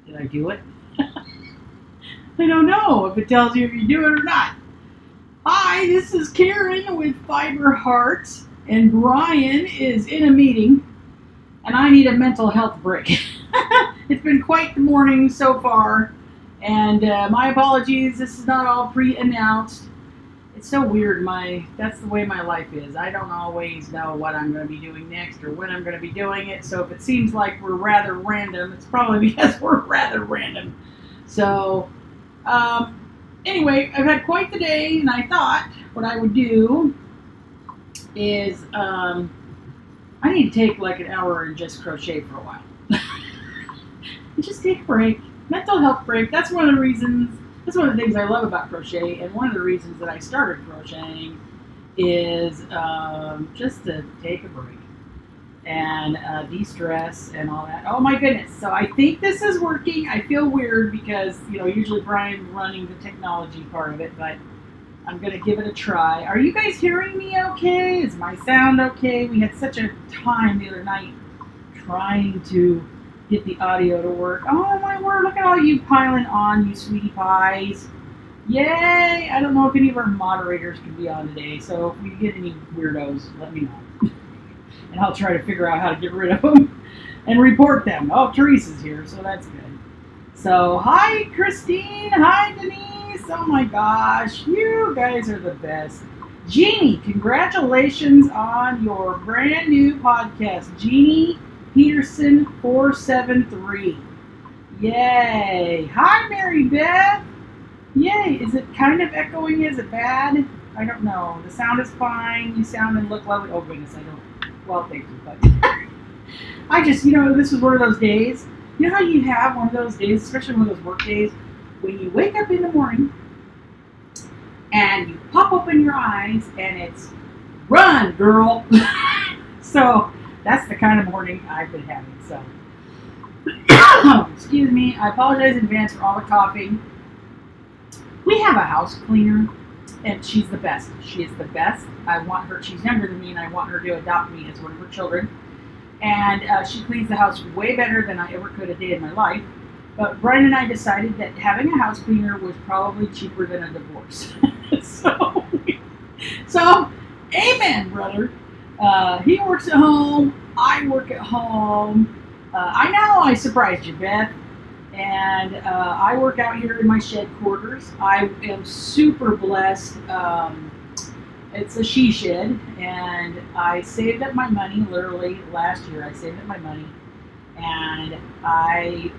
Did I do it? I don't know if it tells you if you do it or not. Hi, this is Karen with Fiber Hearts, and Bryan is in a meeting, and I need a mental health break. It's been quite the morning so far, and my apologies, this is not all pre-announced. It's so weird, that's the way my life is. I don't always know what I'm going to be doing next or when I'm going to be doing it, so if it seems like we're rather random, it's probably because we're rather random. So, anyway, I've had quite the day, and I thought what I would do is I need to take like an hour and just crochet for a while. Just take a break. Mental health break. That's one of the things I love about crochet, and one of the reasons that I started crocheting is just to take a break and de-stress and all that. Oh my goodness. So I think this is working. I feel weird because, usually Bryan's running the technology part of it, but I'm going to give it a try. Are you guys hearing me okay? Is my sound okay? We had such a time the other night trying to get the audio to work. Oh my word, look at all you piling on, you sweetie pies. Yay! I don't know if any of our moderators can be on today, so if we get any weirdos, let me know. And I'll try to figure out how to get rid of them and report them. Oh, Teresa's here, so that's good. So, hi Christine, hi Denise, oh my gosh, you guys are the best. Jeannie, congratulations on your brand new podcast. Jeannie Peterson 473. Yay. Hi Mary Beth. Yay. Is it kind of echoing? Is it bad? I don't know. The sound is fine. You sound and look lovely. Oh goodness, I don't. Well, thank you. But I just, this is one of those days. You know how you have one of those days, especially one of those work days, when you wake up in the morning and you pop open your eyes and it's run, girl. So that's the kind of morning I've been having. So, excuse me. I apologize in advance for all the coughing. We have a house cleaner, and she's the best. She is the best. I want her. She's younger than me, and I want her to adopt me as one of her children. And she cleans the house way better than I ever could a day in my life. But Bryan and I decided that having a house cleaner was probably cheaper than a divorce. So, amen, brother. He works at home. I work at home. I know I surprised you, Beth. And I work out here in my shed quarters. I am super blessed. It's a she shed, and I saved up my money, literally last year. I saved up my money, and I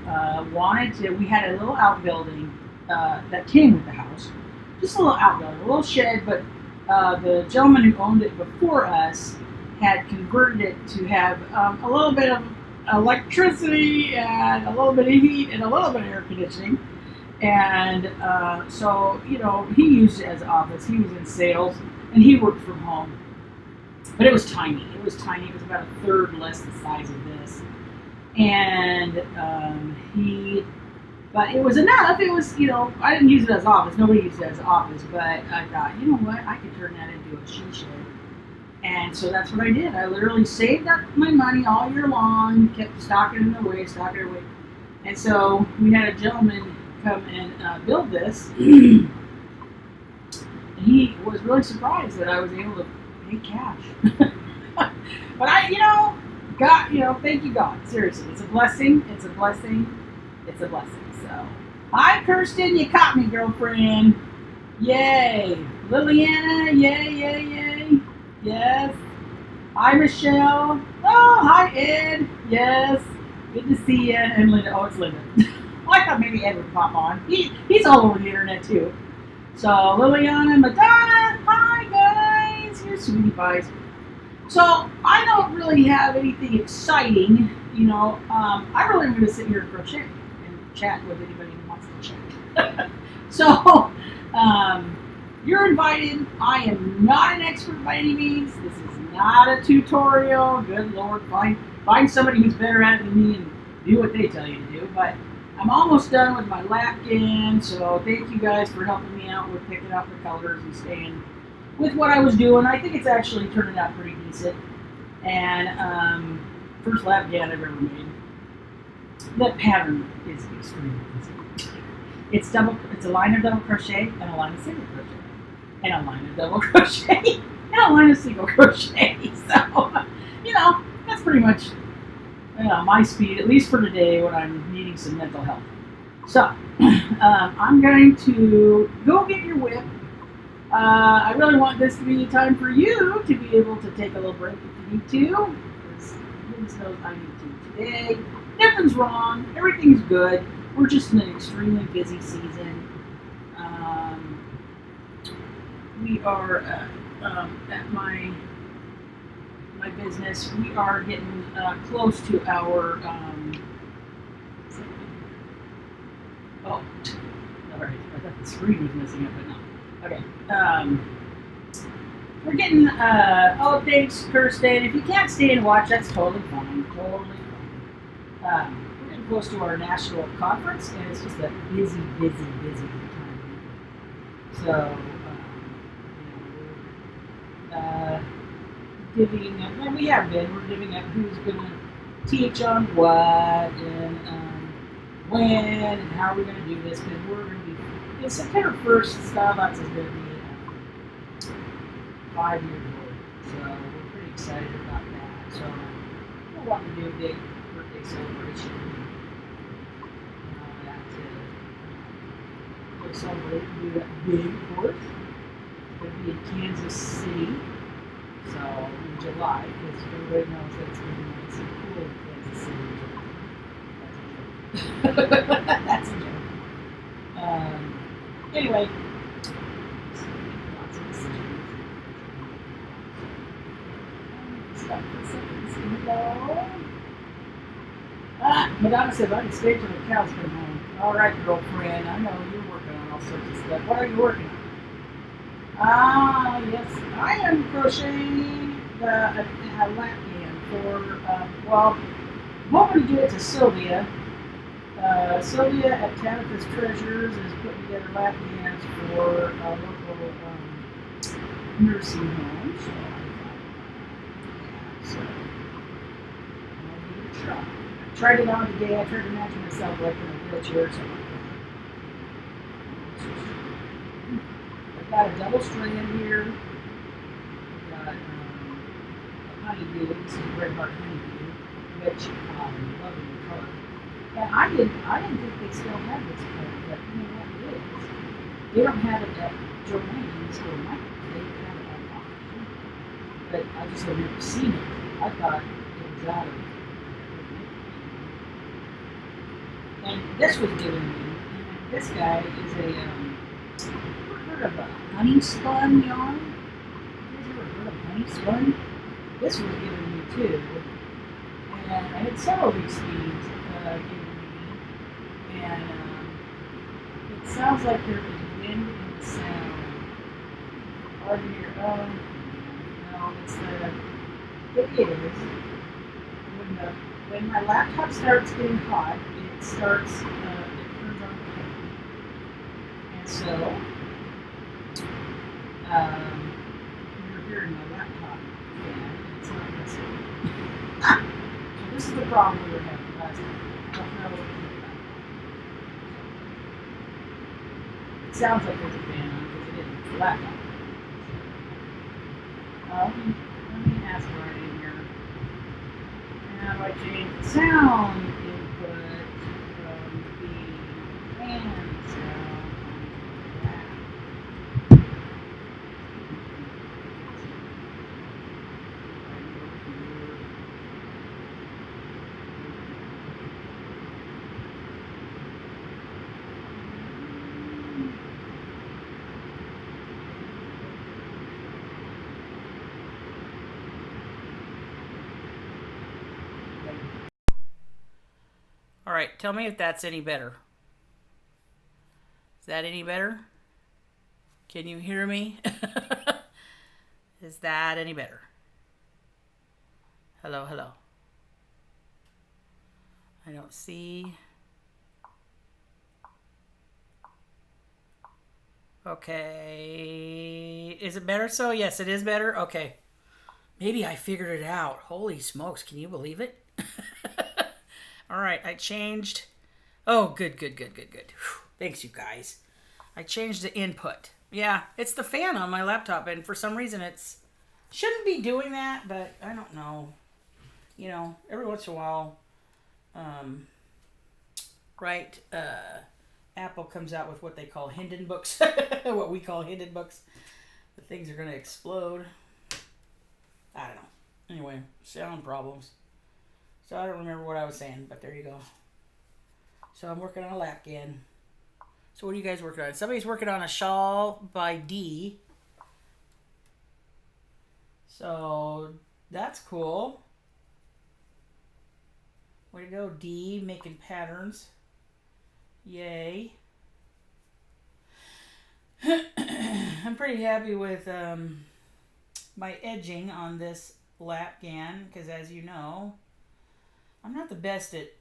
we had a little outbuilding that came with the house. Just a little outbuilding, a little shed, but the gentleman who owned it before us had converted it to have a little bit of electricity and a little bit of heat and a little bit of air conditioning. And so, he used it as an office. He was in sales, and he worked from home. But it was tiny. It was about a third less the size of this. And but it was enough. It was, I didn't use it as office. Nobody used it as office. But I thought, you know what? I could turn that into a she shed. And so that's what I did. I literally saved up my money all year long, kept stocking it away. And so we had a gentleman come and build this. And he was really surprised that I was able to pay cash. But thank you, God. Seriously, it's a blessing. It's a blessing. It's a blessing. So, hi, Kirsten. You caught me, girlfriend. Yay. Liliana. Yay, yay, yay. Yes. Hi, Michelle. Oh, hi, Ed. Yes. Good to see you. And Linda. Oh, it's Linda. I thought maybe Ed would pop on. He's all over the internet, too. So, Liliana, Madonna. Hi, guys. You're sweetie pies. So, I don't really have anything exciting. I really am going to sit here and crochet and chat with anybody who wants to chat. So, you're invited. I am not an expert by any means. This is not a tutorial. Good Lord, find somebody who's better at it than me and do what they tell you to do. But I'm almost done with my lapkin, so thank you guys for helping me out with picking up the colors and staying with what I was doing. I think it's actually turning out pretty decent. And first lapkin I've ever made. The pattern is extremely easy. It's a line of double crochet and a line of single crochet and a line of double crochet and a line of single crochet. So, that's pretty much my speed, at least for today when I'm needing some mental health. So, I'm going to go get your WIP. I really want this to be a time for you to be able to take a little break if you need to, because goodness knows I need to today. Nothing's wrong. Everything's good. We're just in an extremely busy season. We are at my business. We are getting close to our. Oh, all right. I thought the screen was messing up, but no. Okay. We're getting updates Thursday, and if you can't stay and watch, that's totally fine. Totally fine. We're getting close to our national conference, and it's just a busy time. So, divvying up, and we have been. We're divvying up who's going to teach on what, and when, and how we're going to do this, because we're going to be. It's September 1st. Starbucks is going to be 5 years old, so we're pretty excited about that. So we're wanting to do a big birthday celebration and all that to celebrate and do that big, of course. It's going to be in Kansas City, so in July, because everybody knows that it's going to be nice and cool in Kansas City in July. That's a joke. Anyway. Madonna says, I can stay till the cows come home. All right, girlfriend, I know you're working on all sorts of stuff. What are you working on? Yes, I am crocheting a lap band for, I'm hoping to do it to Sylvia. Sylvia at Tabitha's Treasures is putting together lap bands for a local nursing home. So I'll give it a try. I tried it on today. I tried to imagine myself like in a wheelchair or something. I've got a double strand here. I've got a honeybee. This is red heart honeybee, which I'm loving the color. And I didn't think they still have this color, but you know what it is. They don't have it at Joanne's or Michael's. They have it online. But I just have never seen it. I thought it was out of. And this was given me. And this guy is a. Ever heard of a honey spun yarn? You guys ever heard of honey spun? This was given me too. And I had several of these speeds given me. And it sounds like there is wind in the sound. Pardon your own. No, it's the. It is. When my laptop starts getting hot, it starts. It turns on the fan. And so, you're hearing my laptop fan. It's not listening. So this is the problem we were having last time. I don't know what to do about it. It sounds like there's a fan on because it isn't. It's a laptop. Let me ask Bryan in here. How do I change the sound input from the fan sound to that? All right, tell me if that's any better. Is that any better? Can you hear me? Is that any better? Hello, hello. I don't see. Okay. Is it better so? Yes, it is better. Okay. Maybe I figured it out. Holy smokes, can you believe it? All right, I changed. Oh, good. Whew. Thanks, you guys. I changed the input. Yeah, it's the fan on my laptop, and for some reason it's shouldn't be doing that, but I don't know. You know, every once in a while, right? Apple comes out with what they call Hinden books, what we call Hinden books. The things are gonna explode. I don't know. Anyway, sound problems. So I don't remember what I was saying, but there you go. So I'm working on a lapghan. So what are you guys working on? Somebody's working on a shawl by D. So that's cool. Way to go, D, making patterns. Yay. I'm pretty happy with my edging on this lapghan because, as you know, I'm not the best at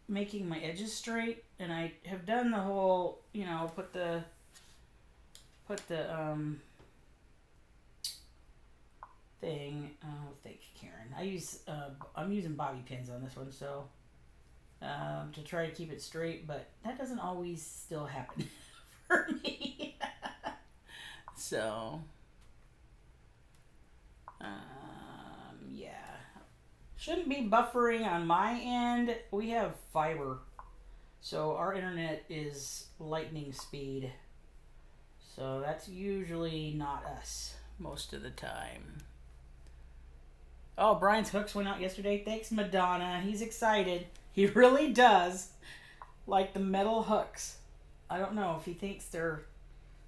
making my edges straight, and I have done the whole, you know, put the thing. Oh, thank you, Karen. I'm using bobby pins on this one, so to try to keep it straight, but that doesn't always still happen for me. So, yeah. Shouldn't be buffering on my end. We have fiber, so our internet is lightning speed. So that's usually not us most of the time. Oh, Brian's hooks went out yesterday. Thanks, Madonna. He's excited. He really does like the metal hooks. I don't know if he thinks they're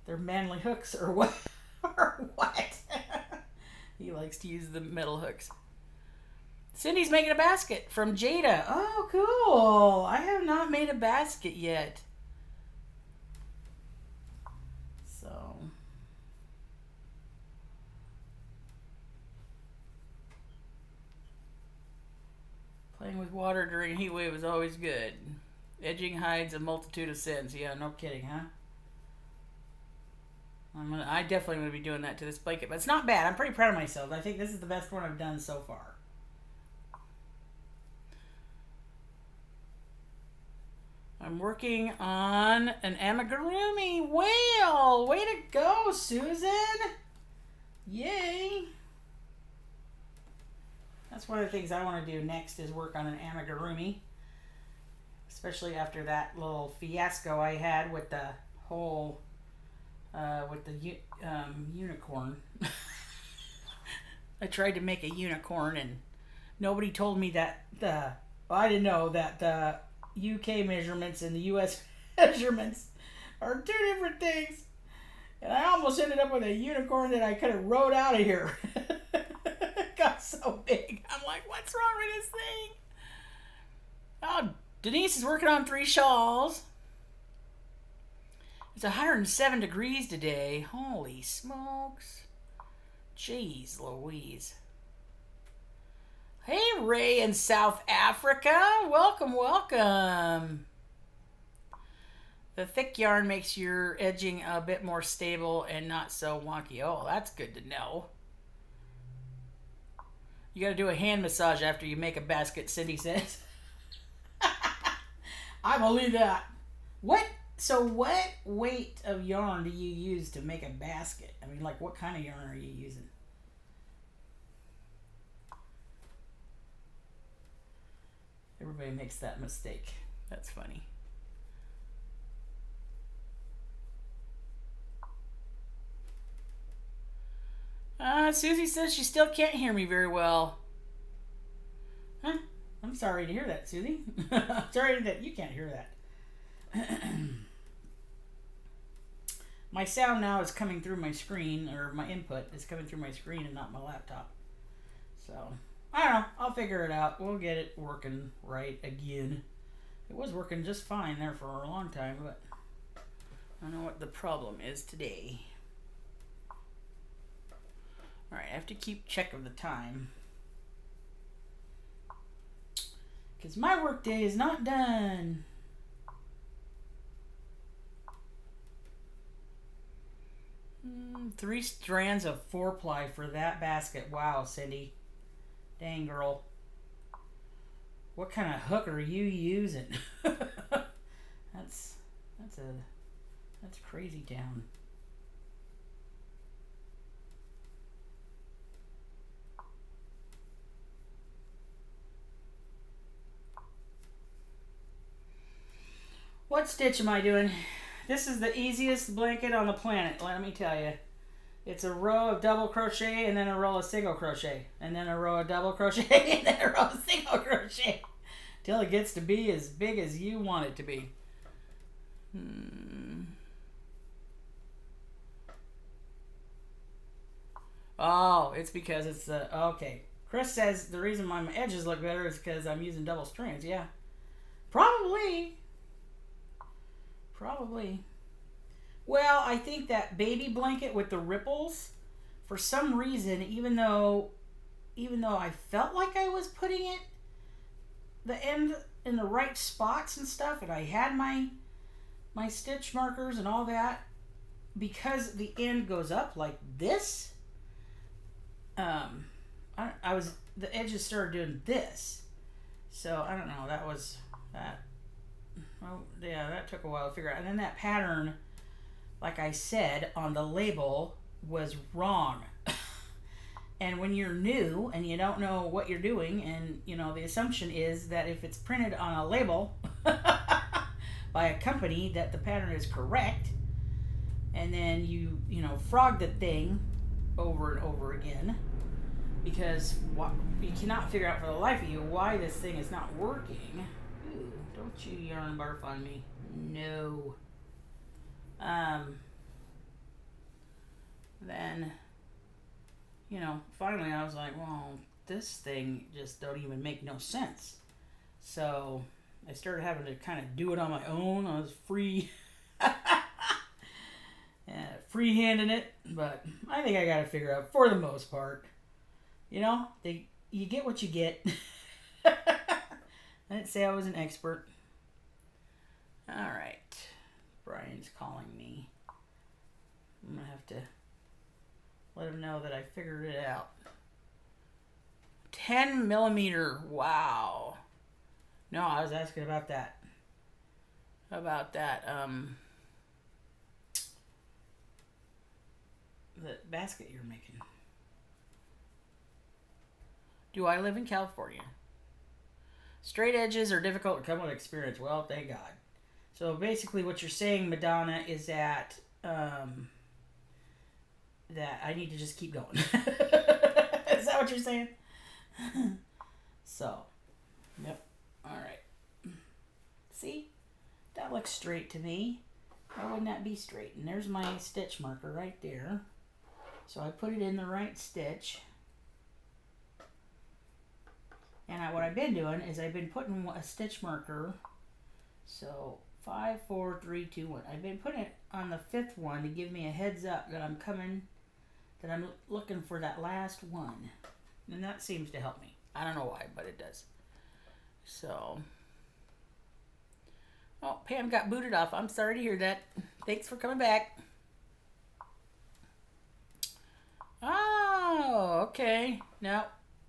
manly hooks or what. Or what. He likes to use the metal hooks. Cindy's making a basket from Jada. Oh, cool. I have not made a basket yet. So. Playing with water during a heat wave is always good. Edging hides a multitude of sins. Yeah, no kidding, huh? I definitely going to be doing that to this blanket, but it's not bad. I'm pretty proud of myself. I think this is the best one I've done so far. I'm working on an amigurumi whale. Way to go, Susan. Yay. That's one of the things I want to do next is work on an amigurumi. Especially after that little fiasco I had with the whole, with the unicorn. I tried to make a unicorn and nobody told me that I didn't know that the UK measurements and the US measurements are two different things. And I almost ended up with a unicorn that I could have rode out of here. It got so big. I'm like, what's wrong with this thing? Oh, Denise is working on 3 shawls. It's 107 degrees today. Holy smokes. Jeez Louise. Hey, Ray in South Africa. Welcome, welcome. The thick yarn makes your edging a bit more stable and not so wonky. Oh, that's good to know. You got to do a hand massage after you make a basket, Cindy says. I believe that. So what weight of yarn do you use to make a basket? I mean, like, what kind of yarn are you using? Everybody makes that mistake. That's funny. Susie says she still can't hear me very well. Huh? I'm sorry to hear that, Susie. I'm sorry that you can't hear that. My sound now is coming through my screen, or my input is coming through my screen and not my laptop. So, I don't know. I'll figure it out. We'll get it working right again. It was working just fine there for a long time, but I don't know what the problem is today. Alright, I have to keep check of the time. Because my work day is not done. Three strands of 4-ply for that basket. Wow, Cindy. Dang, girl. What kind of hook are you using? That's crazy town. What stitch am I doing? This is the easiest blanket on the planet, let me tell you. It's a row of double crochet and then a row of single crochet. And then a row of double crochet and then a row of single crochet. Till it gets to be as big as you want it to be. Oh, it's because it's the... Okay. Chris says the reason my edges look better is because I'm using double strands. Yeah. Probably. Well, I think that baby blanket with the ripples, for some reason, even though I felt like I was putting it, the end in the right spots and stuff, and I had my stitch markers and all that, because the end goes up like this, the edges started doing this. So I don't know, that was that. Well, yeah, that took a while to figure out. And then that pattern, like I said, on the label was wrong. And when you're new and you don't know what you're doing, and the assumption is that if it's printed on a label by a company that the pattern is correct, and then you frog the thing over and over again, because you cannot figure out for the life of you why this thing is not working. Ooh, don't you yarn barf on me. No. Then, finally I was like, well, this thing just don't even make no sense. So I started having to kind of do it on my own. I was freehanding it, but I think I got to figure out for the most part. You get what you get. I didn't say I was an expert. All right. Brian's calling me. I'm going to have to let him know that I figured it out. 10 millimeter. Wow. No, I was asking about that. The basket you're making. Do I live in California? Straight edges are difficult to come with experience. Well, thank God. So basically what you're saying, Madonna, is that that I need to just keep going. Is that what you're saying? So, yep. All right. See? That looks straight to me. Why wouldn't that be straight? And there's my stitch marker right there. So I put it in the right stitch. And what I've been doing is I've been putting a stitch marker. So 5, 4, 3, 2, 1. I've been putting it on the 5th one to give me a heads up that that I'm looking for that last one. And that seems to help me. I don't know why, but it does. So, oh, Pam got booted off. I'm sorry to hear that. Thanks for coming back. Oh, okay. No,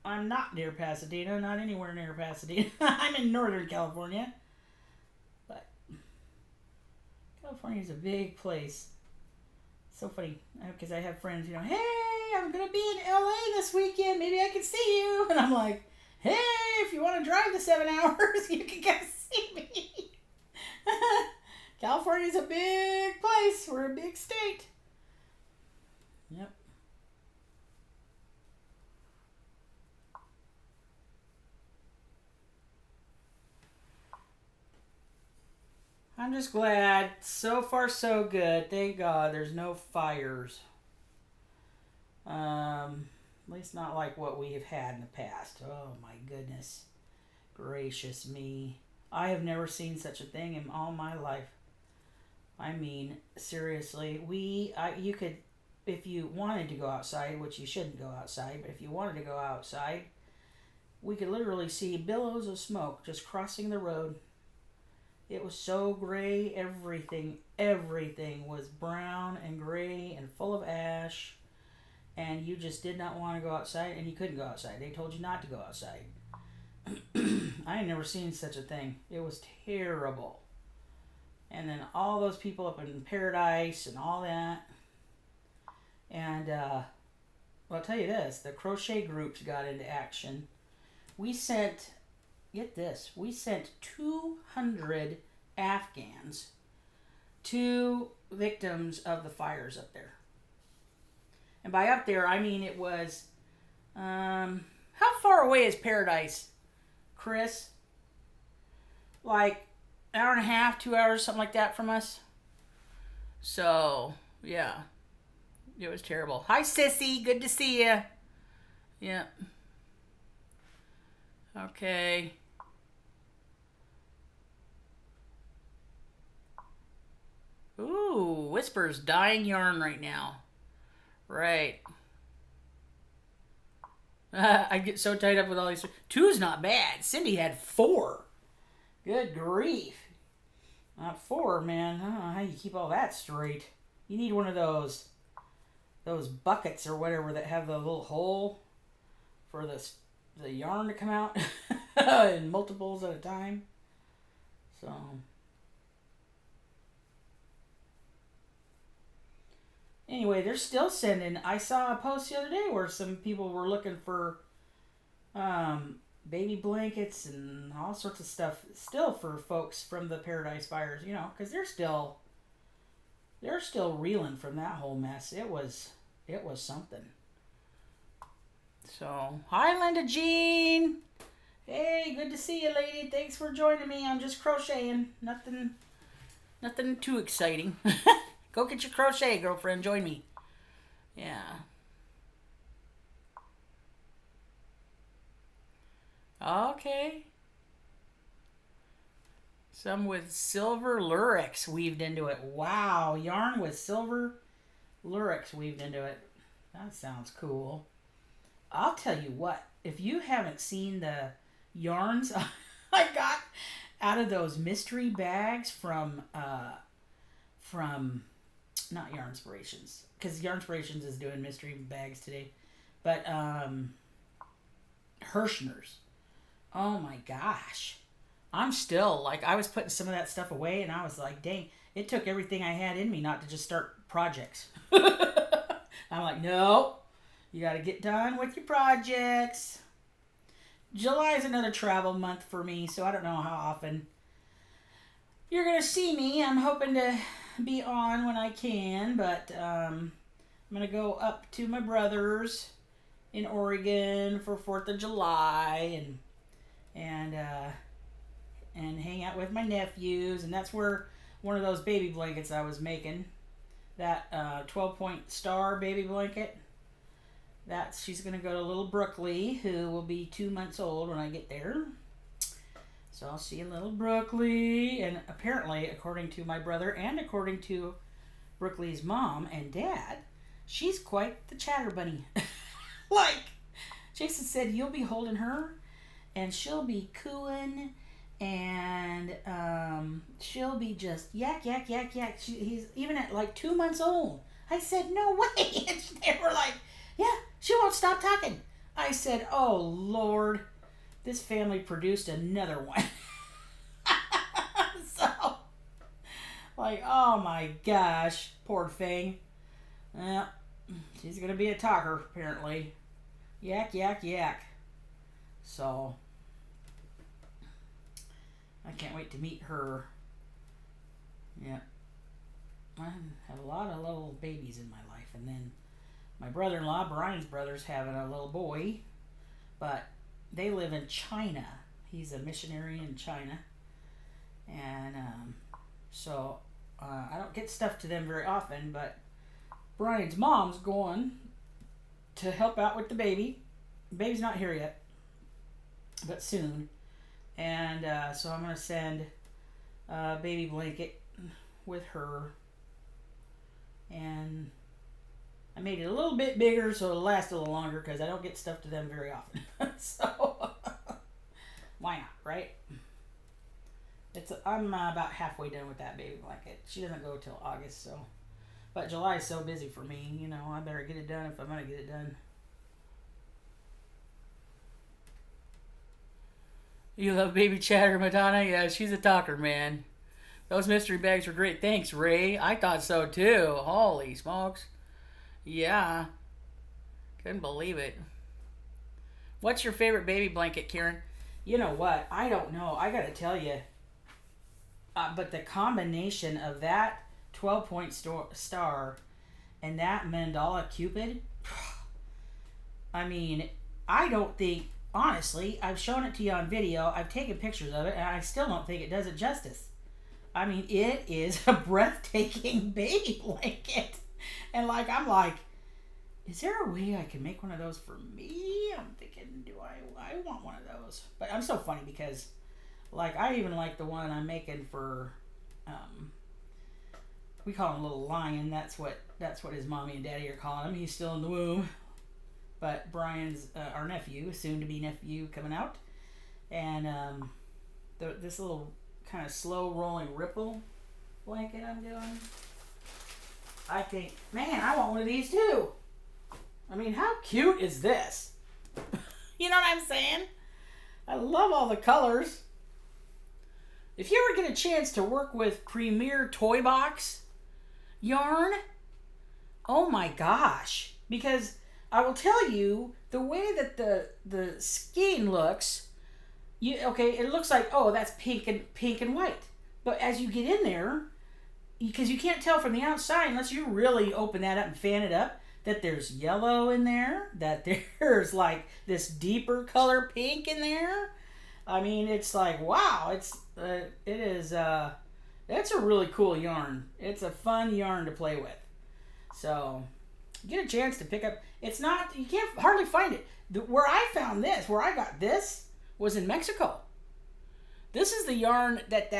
I'm not near Pasadena. Not anywhere near Pasadena. I'm in Northern California. But California is a big place. So funny, because I have friends, hey, I'm going to be in LA this weekend. Maybe I can see you. And I'm like, hey, if you want to drive the 7 hours, you can come see me. California's a big place. We're a big state. Yep. I'm just glad. So far, so good. Thank God there's no fires. At least not like what we have had in the past. Oh my goodness. Gracious me. I have never seen such a thing in all my life. I mean, seriously, you could, if you wanted to go outside, which you shouldn't go outside, but if you wanted to go outside, we could literally see billows of smoke just crossing the road. It was so gray, everything was brown and gray and full of ash, and you just did not want to go outside, and you couldn't go outside. They told you not to go outside. I ain't never seen such a thing. It was terrible. And then all those people up in Paradise and all that. And well, I'll tell you this, the crochet groups got into action. We sent, get this, we sent 200 Afghans to victims of the fires up there. And by up there, I mean it was, how far away is Paradise, Chris? Like an hour and a half, 2 hours, something like that from us. So, yeah. It was terrible. Hi, Sissy. Good to see you. Yeah. Okay. Ooh, Whisper's dying yarn right now. Right. I get so tied up with all these. Two's not bad. Cindy had 4. Good grief. Not 4, man. I don't know how you keep all that straight. You need one of those buckets or whatever that have the little hole for the yarn to come out in multiples at a time. So anyway, they're still sending. I saw a post the other day where some people were looking for baby blankets and all sorts of stuff still for folks from the Paradise fires, you know, because they're still reeling from that whole mess. It was something. So, hi Linda Jean. Hey, good to see you, lady. Thanks for joining me. I'm just crocheting. Nothing too exciting. Go get your crochet, girlfriend. Join me. Yeah. Okay. Some with silver lurex weaved into it. Wow, yarn with silver lurex weaved into it. That sounds cool. I'll tell you what, if you haven't seen the yarns I got out of those mystery bags from not Yarn Inspirations, because Yarn Inspirations is doing mystery bags today, but Hirschner's. Oh my gosh. I'm still, like, I was putting some of that stuff away, and I was like, dang, it took everything I had in me not to just start projects. I'm like, no, you got to get done with your projects. July is another travel month for me, so I don't know how often you're going to see me. I'm hoping to be on when I can, but I'm going to go up to my brother's in Oregon for 4th of July and hang out with my nephews, and that's where one of those baby blankets I was making, that 12-point star baby blanket, she's going to go to little Brookley, who will be 2 months old when I get there. So I'll see little Brookley, and apparently, according to my brother and according to Brookley's mom and dad, she's quite the chatter bunny. Like, Jason said, you'll be holding her, and she'll be cooing, and she'll be just yak, yak, yak, yak. He's even at like 2 months old. I said, no way. And they were like, yeah, she won't stop talking. I said, oh, Lord, this family produced another one. So, like, oh my gosh, poor thing. Well, she's going to be a talker, apparently. Yak, yak, yak. So, I can't wait to meet her. Yeah. I have a lot of little babies in my life. And then my brother-in-law, Bryan's brother's having a little boy. But they live in China. He's a missionary in China. And so I don't get stuff to them very often. But Bryan's mom's going to help out with the baby. The baby's not here yet, but soon. And so I'm going to send a baby blanket with her. And I made it a little bit bigger so it'll last a little longer because I don't get stuff to them very often. So why not, right? I'm about halfway done with that baby blanket. She doesn't go till August, so. But July is so busy for me, you know, I better get it done if I'm going to get it done. You love baby chatter, Madonna? Yeah, she's a talker, man. Those mystery bags were great. Thanks, Ray. I thought so too. Holy smokes. Yeah. Couldn't believe it. What's your favorite baby blanket, Karen? You know what? I don't know. I gotta tell you. But the combination of that 12-point star and that mandala cupid, I mean, I don't think, honestly, I've shown it to you on video, I've taken pictures of it, and I still don't think it does it justice. I mean, it is a breathtaking baby blanket. And I'm like, is there a way I can make one of those for me? I'm thinking, do I want one of those? But I'm so funny because, I even like the one I'm making for, we call him Little Lion. That's what his mommy and daddy are calling him. He's still in the womb. But Bryan's our nephew, soon to be nephew, coming out, and this little kind of slow rolling ripple blanket I'm doing. I think, man, I want one of these too. I mean, how cute is this? You know what I'm saying? I love all the colors. If you ever get a chance to work with Premier Toy Box yarn, oh my gosh, because I will tell you, the way that the skein looks, it looks like, oh, that's pink and white. But as you get in there, because you can't tell from the outside unless you really open that up and fan it up, that there's yellow in there, that there's this deeper color pink in there. I mean, it's like, wow, it's a really cool yarn. It's a fun yarn to play with. So, get a chance to pick up. It's not, you can't hardly find it. Where I got this was in Mexico. This is the yarn that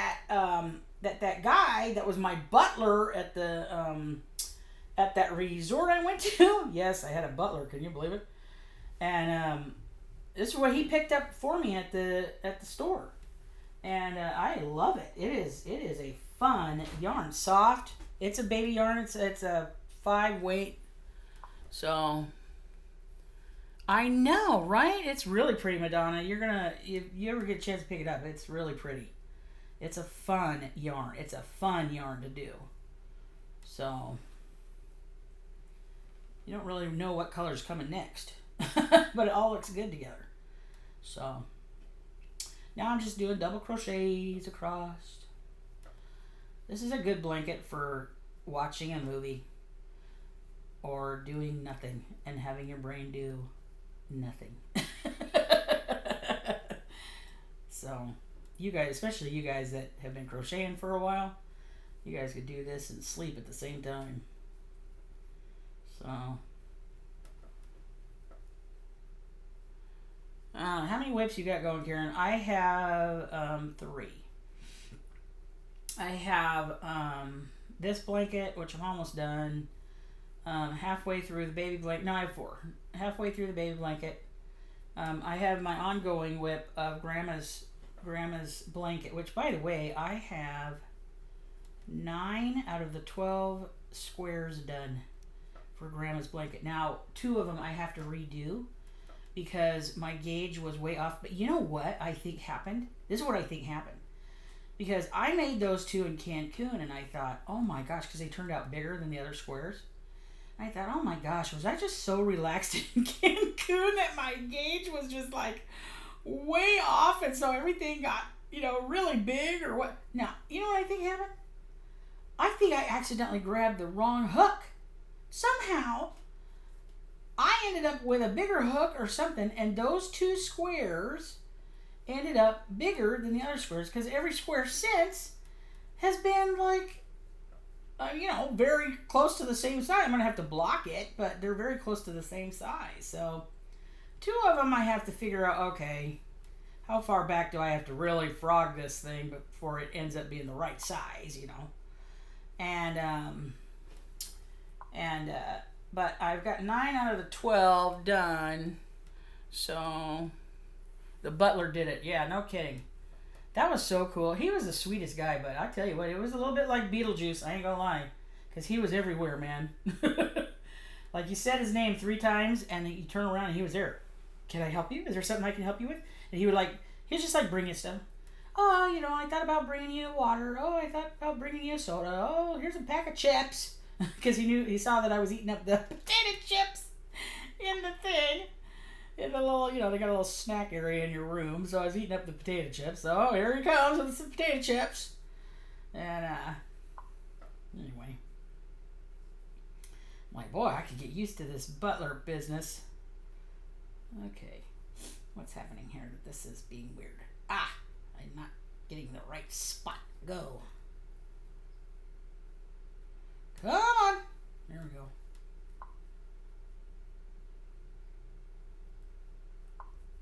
guy that was my butler at that resort I went to. Yes, I had a butler. Can you believe it? And this is what he picked up for me at the store, and I love it. It is a fun yarn, soft. It's a baby yarn. It's a 5 weight. So I know, right? It's really pretty, Madonna. If you ever get a chance to pick it up, it's really pretty. It's a fun yarn. It's a fun yarn to do. So you don't really know what color's coming next, but it all looks good together. So now I'm just doing double crochets across. This is a good blanket for watching a movie or doing nothing and having your brain do nothing. So you guys, especially you guys that have been crocheting for a while, you guys could do this and sleep at the same time. So how many WIPs you got going, Karen? I have 3. I have this blanket, which I'm almost done. Halfway through the baby blanket. No, I have 4. Halfway through the baby blanket. I have my ongoing WIP of Grandma's blanket, which, by the way, I have 9 out of the 12 squares done for Grandma's blanket. Now, 2 of them I have to redo because my gauge was way off. But you know what I think happened? This is what I think happened. Because I made those 2 in Cancun, and I thought, oh my gosh, because they turned out bigger than the other squares. I thought, oh my gosh, was I just so relaxed in Cancun that my gauge was just way off, and so everything got, really big or what? Now, you know what I think happened? I think I accidentally grabbed the wrong hook. Somehow, I ended up with a bigger hook or something, and those 2 squares ended up bigger than the other squares because every square since has been very close to the same size. I'm going to have to block it, but they're very close to the same size. So 2 of them I have to figure out, okay, how far back do I have to really frog this thing before it ends up being the right size, but I've got 9 out of the 12 done. So the butler did it. Yeah, no kidding. That was so cool. He was the sweetest guy, but I tell you what, it was a little bit like Beetlejuice. I ain't gonna lie, because he was everywhere, man. You said his name 3 times, and then you turn around and he was there. Can I help you? Is there something I can help you with? And He's just like bringing stuff. Oh, you know, I thought about bringing you water. Oh, I thought about bringing you soda. Oh, here's a pack of chips. Because he saw that I was eating up the potato chips in the thing. In the little, you know, they got a little snack area in your room. So I was eating up the potato chips. So, oh, here he comes with some potato chips. And, anyway. I'm like, boy, I could get used to this butler business. Okay. What's happening here that this is being weird? Ah! I'm not getting the right spot. Go. Come on. There we go.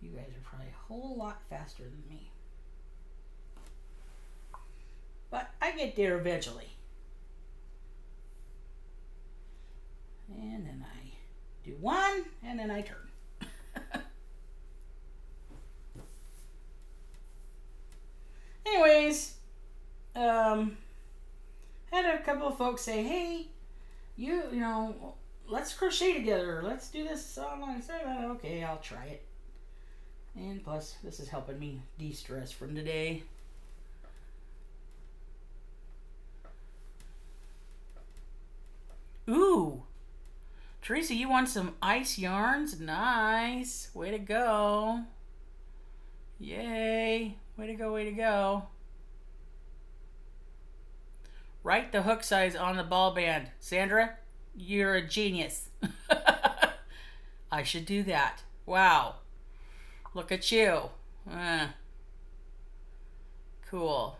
You guys are probably a whole lot faster than me. But I get there eventually. And then I do one, and then I turn. Anyways, had a couple of folks say, hey, you know, let's crochet together. Let's do this online. I said, okay, I'll try it. And plus, this is helping me de-stress from today. Ooh. Teresa, you want some ice yarns? Nice. Way to go. Yay. Way to go, way to go. Write the hook size on the ball band. Sandra, you're a genius. I should do that. Wow. Look at you. Cool.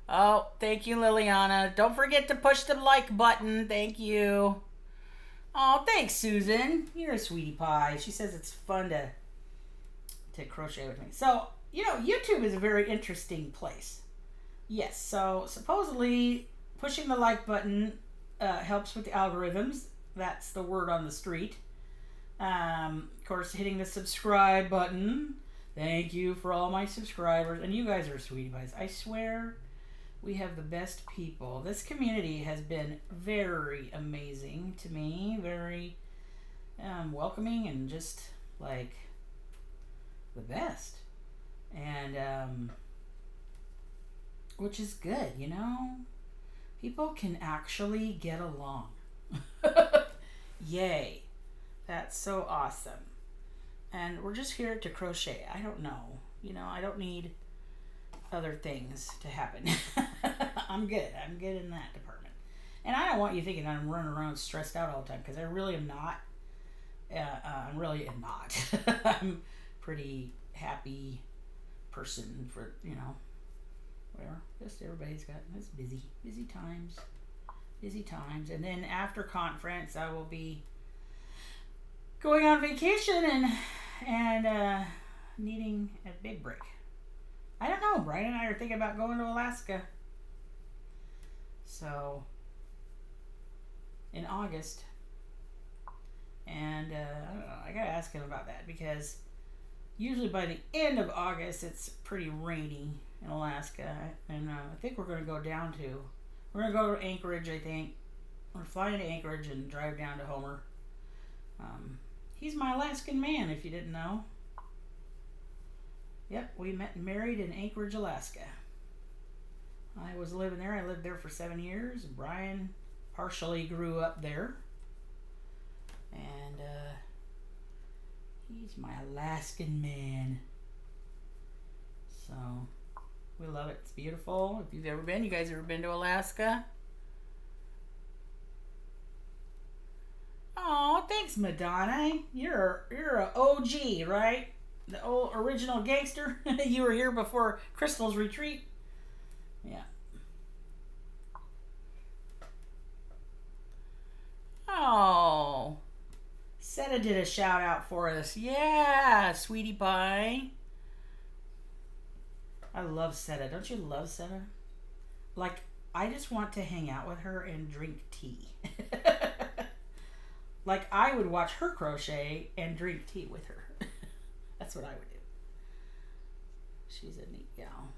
Oh, thank you, Liliana. Don't forget to push the like button. Thank you. Oh, thanks, Susan. You're a sweetie pie. She says it's fun to crochet with me. So, you know, YouTube is a very interesting place. Yes, so supposedly pushing the like button helps with the algorithms. That's the word on the street. Of course, hitting the subscribe button. Thank you for all my subscribers. And you guys are sweetie pies. I swear we have the best people. This community has been very amazing to me. Very welcoming and just like the best. And which is good, you know? People can actually get along. Yay. That's so awesome. And we're just here to crochet. I don't know. You know, I don't need other things to happen. I'm good. I'm good in that department. And I don't want you thinking I'm running around stressed out all the time, because I really am not. I'm really not. I'm a pretty happy person for, you know, whatever. Just everybody's got, it's busy. Busy times. Busy times. And then after conference, I will be going on vacation and needing a big break. I don't know. Bryan and I are thinking about going to Alaska. So, in August. And I don't know. I gotta ask him about that, because usually by the end of August it's pretty rainy in Alaska. And I think we're going to go down to, we're going to go to Anchorage, I think. We're flying to Anchorage and drive down to Homer. He's my Alaskan man, if you didn't know. Yep, we met and married in Anchorage, Alaska. I was living there. I lived there for 7 years. Bryan partially grew up there. And he's my Alaskan man. So, we love it. It's beautiful. If you've ever been, you guys ever been to Alaska? Oh, thanks, Madonna. You're a OG, right? The old original gangster. You were here before Crystal's retreat. Yeah. Oh, Seta did a shout out for us. Yeah, sweetie pie. I love Seta. Don't you love Seta? Like, I just want to hang out with her and drink tea. Like, I would watch her crochet and drink tea with her. That's what I would do. She's a neat gal.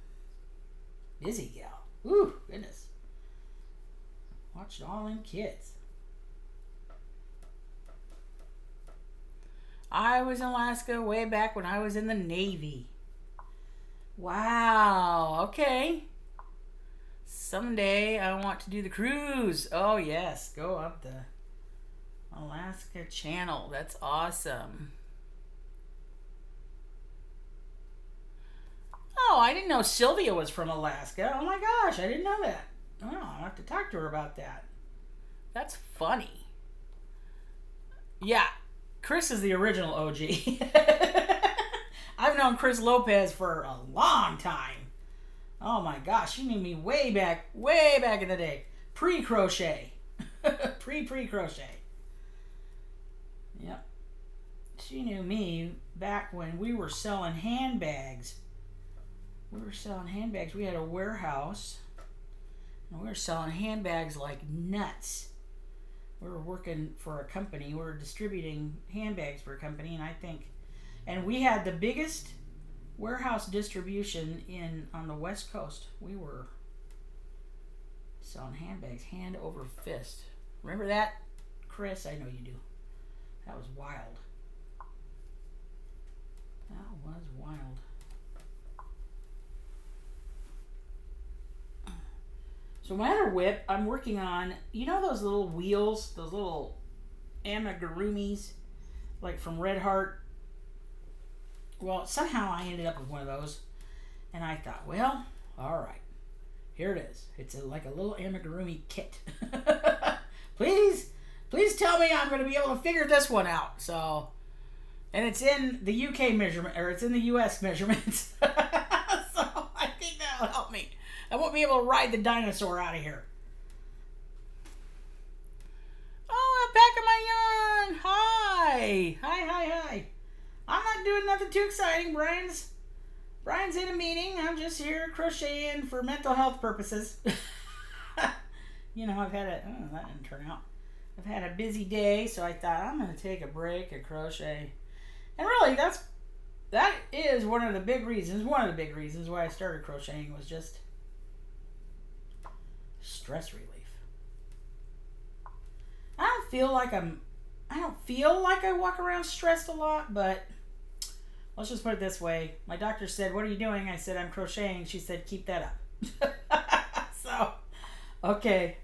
Busy gal. Ooh, goodness. Watched all them kids. I was in Alaska way back when I was in the Navy. Wow. Okay. Someday I want to do the cruise. Oh, yes. Go up the Alaska Channel. That's awesome. Oh, I didn't know Sylvia was from Alaska. Oh my gosh, I didn't know that. Oh, I'll have to talk to her about that. That's funny. Yeah, Chris is the original OG. I've known Chris Lopez for a long time. Oh my gosh, she knew me way back in the day. Pre-crochet. Pre-crochet. Yep. She knew me back when we were selling handbags. We had a warehouse, and we were selling handbags like nuts. We were working for a company. We were distributing handbags for a company, and we had the biggest warehouse distribution on the West Coast. We were selling handbags hand over fist. Remember that, Chris? I know you do. That was wild. So my other WIP, I'm working on, you know those little wheels, those little amigurumis, like from Red Heart? Well, somehow I ended up with one of those, and I thought, well, all right, here it is. It's like a little amigurumi kit. Please tell me I'm going to be able to figure this one out. So, and it's in the UK measurement, or it's in the US measurements. So I think that'll help me. I won't be able to ride the dinosaur out of here. Oh, I'm back in my yarn. Hi. Hi. I'm not doing nothing too exciting. Brian's in a meeting. I'm just here crocheting for mental health purposes. You know, that didn't turn out. I've had a busy day, so I thought I'm going to take a break and crochet. And really, that is one of the big reasons why I started crocheting was just stress relief. I don't feel like I walk around stressed a lot, but let's just put it this way. My doctor said, "What are you doing?" I said, "I'm crocheting." She said, "Keep that up." So, okay.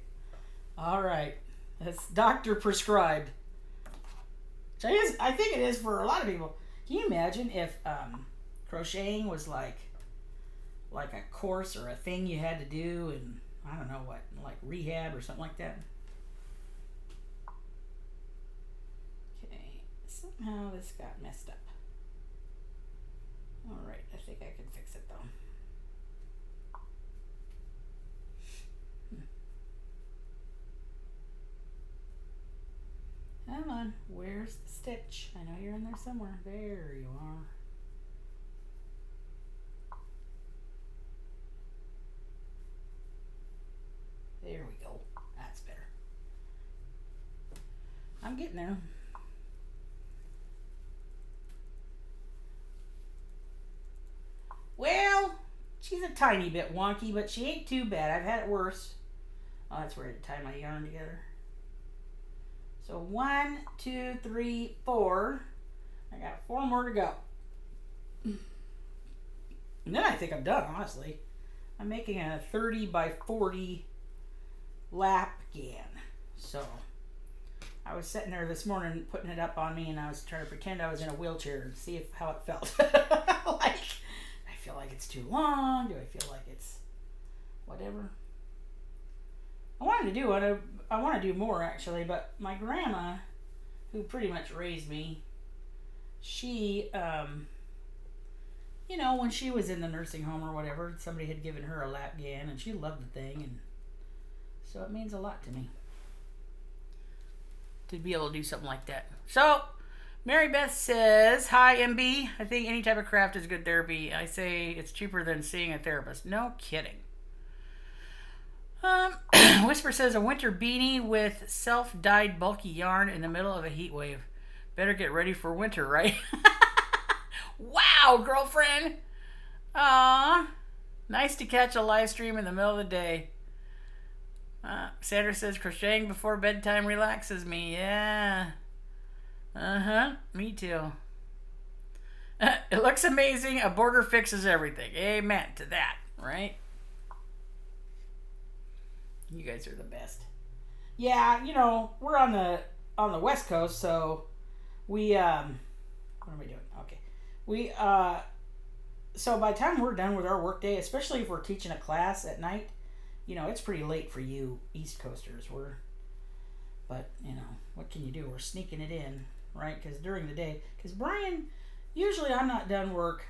All right. That's doctor prescribed. I think it is for a lot of people. Can you imagine if crocheting was like a course or a thing you had to do and I don't know what, like rehab or something like that? Okay, somehow this got messed up. All right, I think I can fix it though. Come on, where's the stitch? I know you're in there somewhere. There you are. There we go. That's better. I'm getting there. Well, she's a tiny bit wonky, but she ain't too bad. I've had it worse. Oh, that's where I tie my yarn together. So 1, 2, 3, 4. I got 4 more to go. And then I think I'm done, honestly. I'm making a 30 by 40 lap gan. So I was sitting there this morning putting it up on me and I was trying to pretend I was in a wheelchair and see how it felt. Like, I feel like it's too long. Do I feel like it's whatever? I want to do more actually, but my grandma, who pretty much raised me, she, you know, when she was in the nursing home or whatever, somebody had given her a lap gan and she loved the thing, and so it means a lot to me to be able to do something like that. So, Mary Beth says, "Hi, MB. I think any type of craft is good therapy. I say it's cheaper than seeing a therapist." No kidding. Whisper says, "A winter beanie with self-dyed bulky yarn in the middle of a heat wave. Better get ready for winter, right?" Wow, girlfriend. Aw. Nice to catch a live stream in the middle of the day. Sandra says, "Crocheting before bedtime relaxes me." Yeah. Me too. It looks amazing. A border fixes everything. Amen to that, right? You guys are the best. Yeah, we're on the West Coast, so we what am I doing? Okay. We so by the time we're done with our workday, especially if we're teaching a class at night, it's pretty late for you East Coasters. But what can you do? We're sneaking it in, right? Because during the day, because Bryan, usually I'm not done work.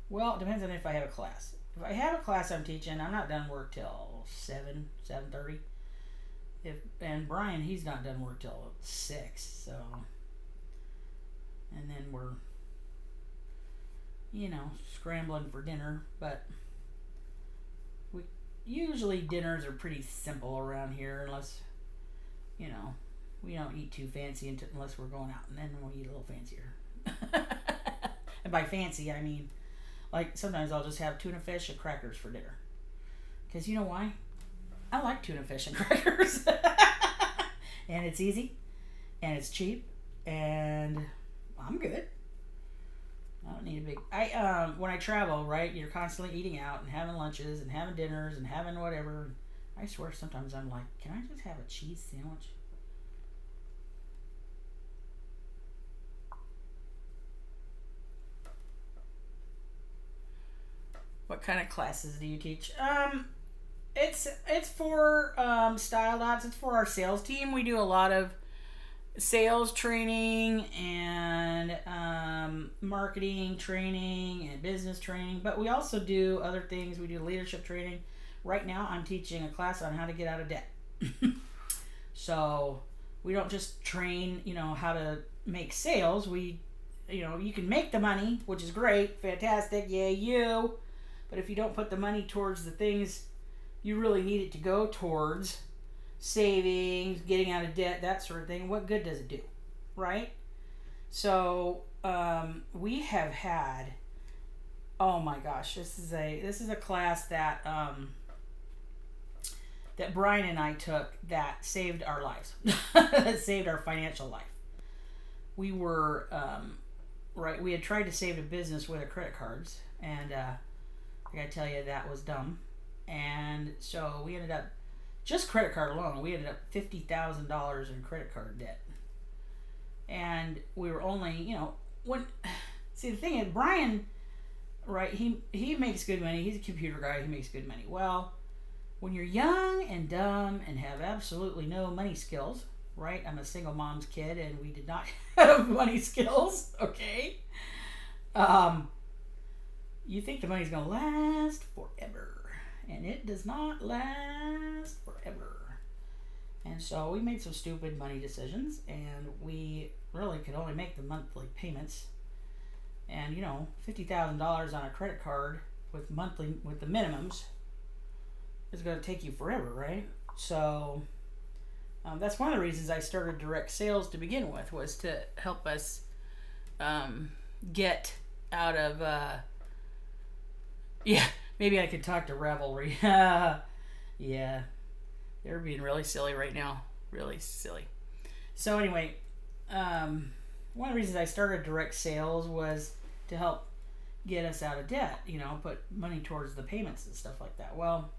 Well, it depends on if I have a class. If I have a class I'm teaching, I'm not done work till 7:30. And Bryan, he's not done work till 6. So, and then we're scrambling for dinner. But usually dinners are pretty simple around here, unless we don't eat too fancy unless we're going out, and then we'll eat a little fancier. And by fancy, I mean, like, sometimes I'll just have tuna fish and crackers for dinner. Because you know why? I like tuna fish and crackers. And it's easy, and it's cheap, and I'm good. I don't need a big... when I travel, right, you're constantly eating out and having lunches and having dinners and having whatever. I swear sometimes I'm like, can I just have a cheese sandwich? What kind of classes do you teach? It's for Style Dots. It's for our sales team. We do a lot of sales training and marketing training and business training, but we also do other things. We do leadership training. Right now I'm teaching a class on how to get out of debt. So we don't just train how to make sales. We you can make the money, which is great, fantastic, yay you, but if you don't put the money towards the things you really need it to go towards, savings, getting out of debt, that sort of thing, what good does it do, right? So we have had, oh my gosh, this is a class that that Bryan and I took that saved our lives, that saved our financial life. We were right. We had tried to save a business with our credit cards, and I gotta tell you, that was dumb. And so we ended up, just credit card alone, we ended up $50,000 in credit card debt. And we were only, see, the thing is, Bryan, right, he makes good money. He's a computer guy. He makes good money. Well, when you're young and dumb and have absolutely no money skills, right? I'm a single mom's kid, and we did not have money skills, okay? You think the money's going to last forever. And it does not last forever. And so we made some stupid money decisions, and we really could only make the monthly payments. And $50,000 on a credit card with the minimums is going to take you forever, right? So that's one of the reasons I started direct sales to begin with, was to help us get out of maybe I could talk to Ravelry. Yeah, they're being really silly right now. Really silly. So anyway, one of the reasons I started direct sales was to help get us out of debt, put money towards the payments and stuff like that. Well,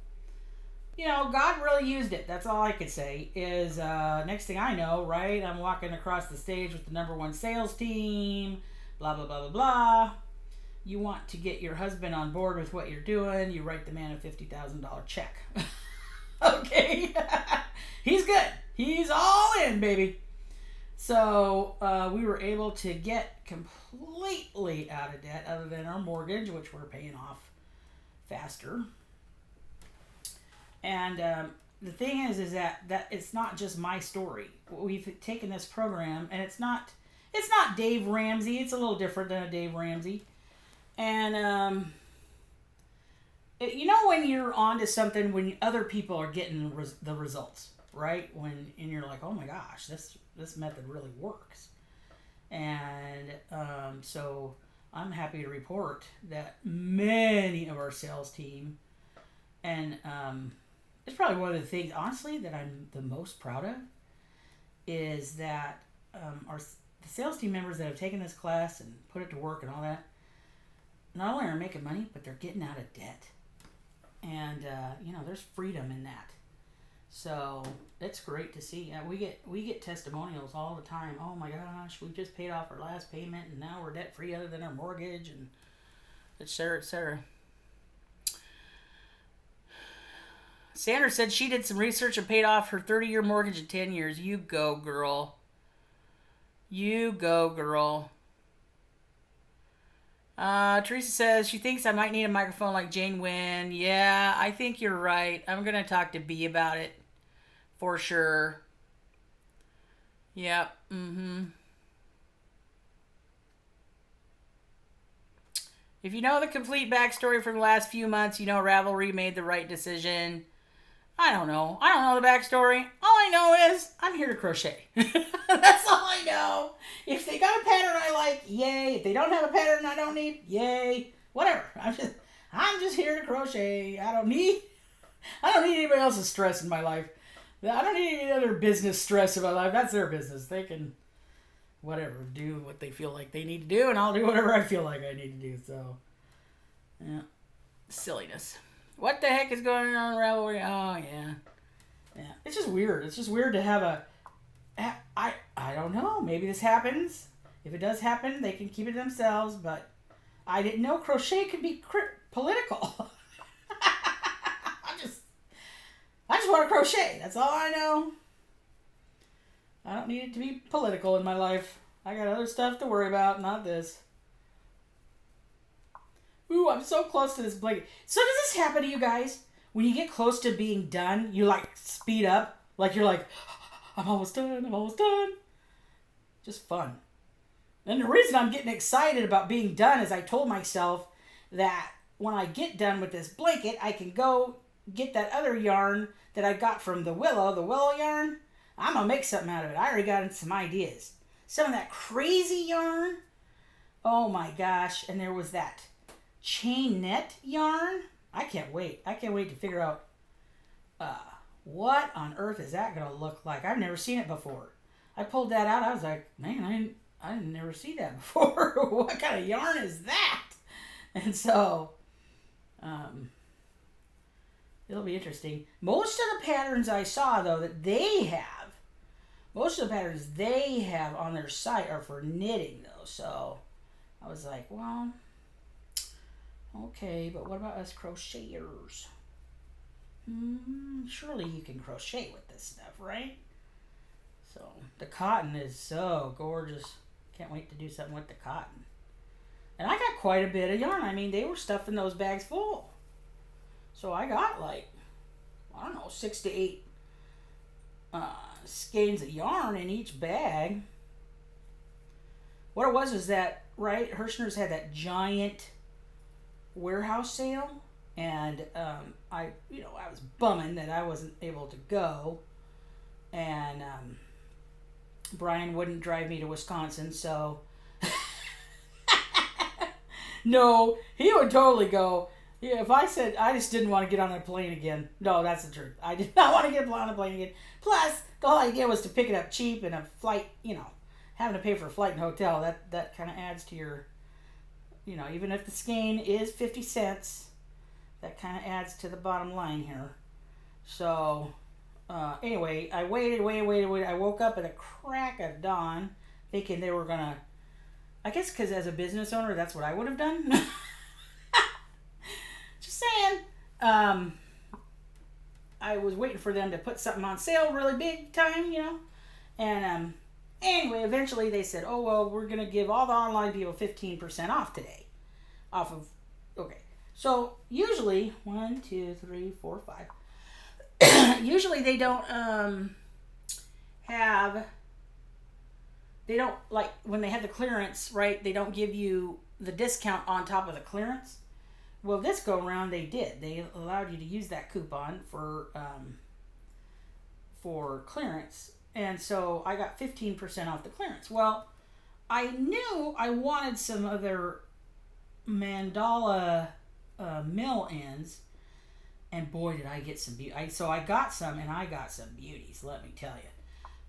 God really used it. That's all I could say is next thing I know, right, I'm walking across the stage with the #1 sales team, blah, blah, blah, blah, blah. You want to get your husband on board with what you're doing, you write the man a $50,000 check. Okay? He's good. He's all in, baby. So we were able to get completely out of debt, other than our mortgage, which we're paying off faster. And the thing is that it's not just my story. We've taken this program, and it's not Dave Ramsey. It's a little different than a Dave Ramsey. And when you're onto something, when other people are getting the results, right? And you're like, oh my gosh, this method really works. And so I'm happy to report that many of our sales team, and it's probably one of the things, honestly, that I'm the most proud of, is that the sales team members that have taken this class and put it to work and all that, not only are making money, but they're getting out of debt. And, there's freedom in that. So it's great to see. We get testimonials all the time. Oh my gosh, we just paid off our last payment and now we're debt free other than our mortgage, and et cetera, et cetera. Sandra said she did some research and paid off her 30-year mortgage in 10 years. You go, girl. You go, girl. Teresa says she thinks I might need a microphone like Jane Wynn. Yeah, I think you're right. I'm going to talk to B about it. For sure. Yep. If you know the complete backstory from the last few months, you know Ravelry made the right decision. I don't know. I don't know the backstory. All I know is I'm here to crochet. That's all I know. If they got a pattern I like, yay. If they don't have a pattern I don't need, yay. Whatever. I'm just here to crochet. I don't need anybody else's stress in my life. I don't need any other business stress in my life. That's their business. They can, whatever, do what they feel like they need to do, and I'll do whatever I feel like I need to do. So, yeah. Silliness. What the heck is going on in Ravelry? Oh, yeah. Yeah. It's just weird. It's just weird to have I don't know. Maybe this happens. If it does happen, they can keep it to themselves, but I didn't know crochet could be political. I just want to crochet. That's all I know. I don't need it to be political in my life. I got other stuff to worry about, not this. Ooh, I'm so close to this blanket. So does this happen to you guys? When you get close to being done, you like speed up? Like you're like, I'm almost done, I'm almost done. Just fun. And the reason I'm getting excited about being done is I told myself that when I get done with this blanket, I can go get that other yarn that I got from the willow yarn. I'm going to make something out of it. I already got some ideas. Some of that crazy yarn. Oh my gosh. And there was that chain net yarn. I can't wait. I can't wait to figure out what on earth is that going to look like. I've never seen it before. I pulled that out. I was like, man, I didn't never see that before. What kind of yarn is that? And so, it'll be interesting. Most of the patterns I saw, though, that they have, most of the patterns they have on their site are for knitting, though. So I was like, well, okay, but what about us crocheters? Surely you can crochet with this stuff, right? So the cotton is so gorgeous. Can't wait to do something with the cotton. And I got quite a bit of yarn. I mean, they were stuffing those bags full. So I got like, I don't know, 6 to 8 skeins of yarn in each bag. What it was that, right, Hirschner's had that giant warehouse sale. And I was bumming that I wasn't able to go. And Bryan wouldn't drive me to Wisconsin, so no, he would totally go. Yeah, if I said I just didn't want to get on a plane again. No, that's the truth. I did not want to get on a plane again. Plus, the whole idea was to pick it up cheap, and a flight, having to pay for a flight and hotel, that kind of adds to your, even if the skein is 50 cents, that kind of adds to the bottom line here. So, anyway, I waited. I woke up at a crack of dawn thinking they were going to, I guess because as a business owner, that's what I would have done. Just saying. I was waiting for them to put something on sale really big time, And anyway, eventually they said, oh, well, we're going to give all the online people 15% off today. Okay. So usually, 1, 2, 3, 4, 5. Usually they don't like when they had the clearance, right? They don't give you the discount on top of the clearance. Well, this go around they did. They allowed you to use that coupon for clearance, and so I got 15% off the clearance. Well, I knew I wanted some other mandala mill ends, and boy, did I get some beauty. So I got some, and I got some beauties, let me tell you.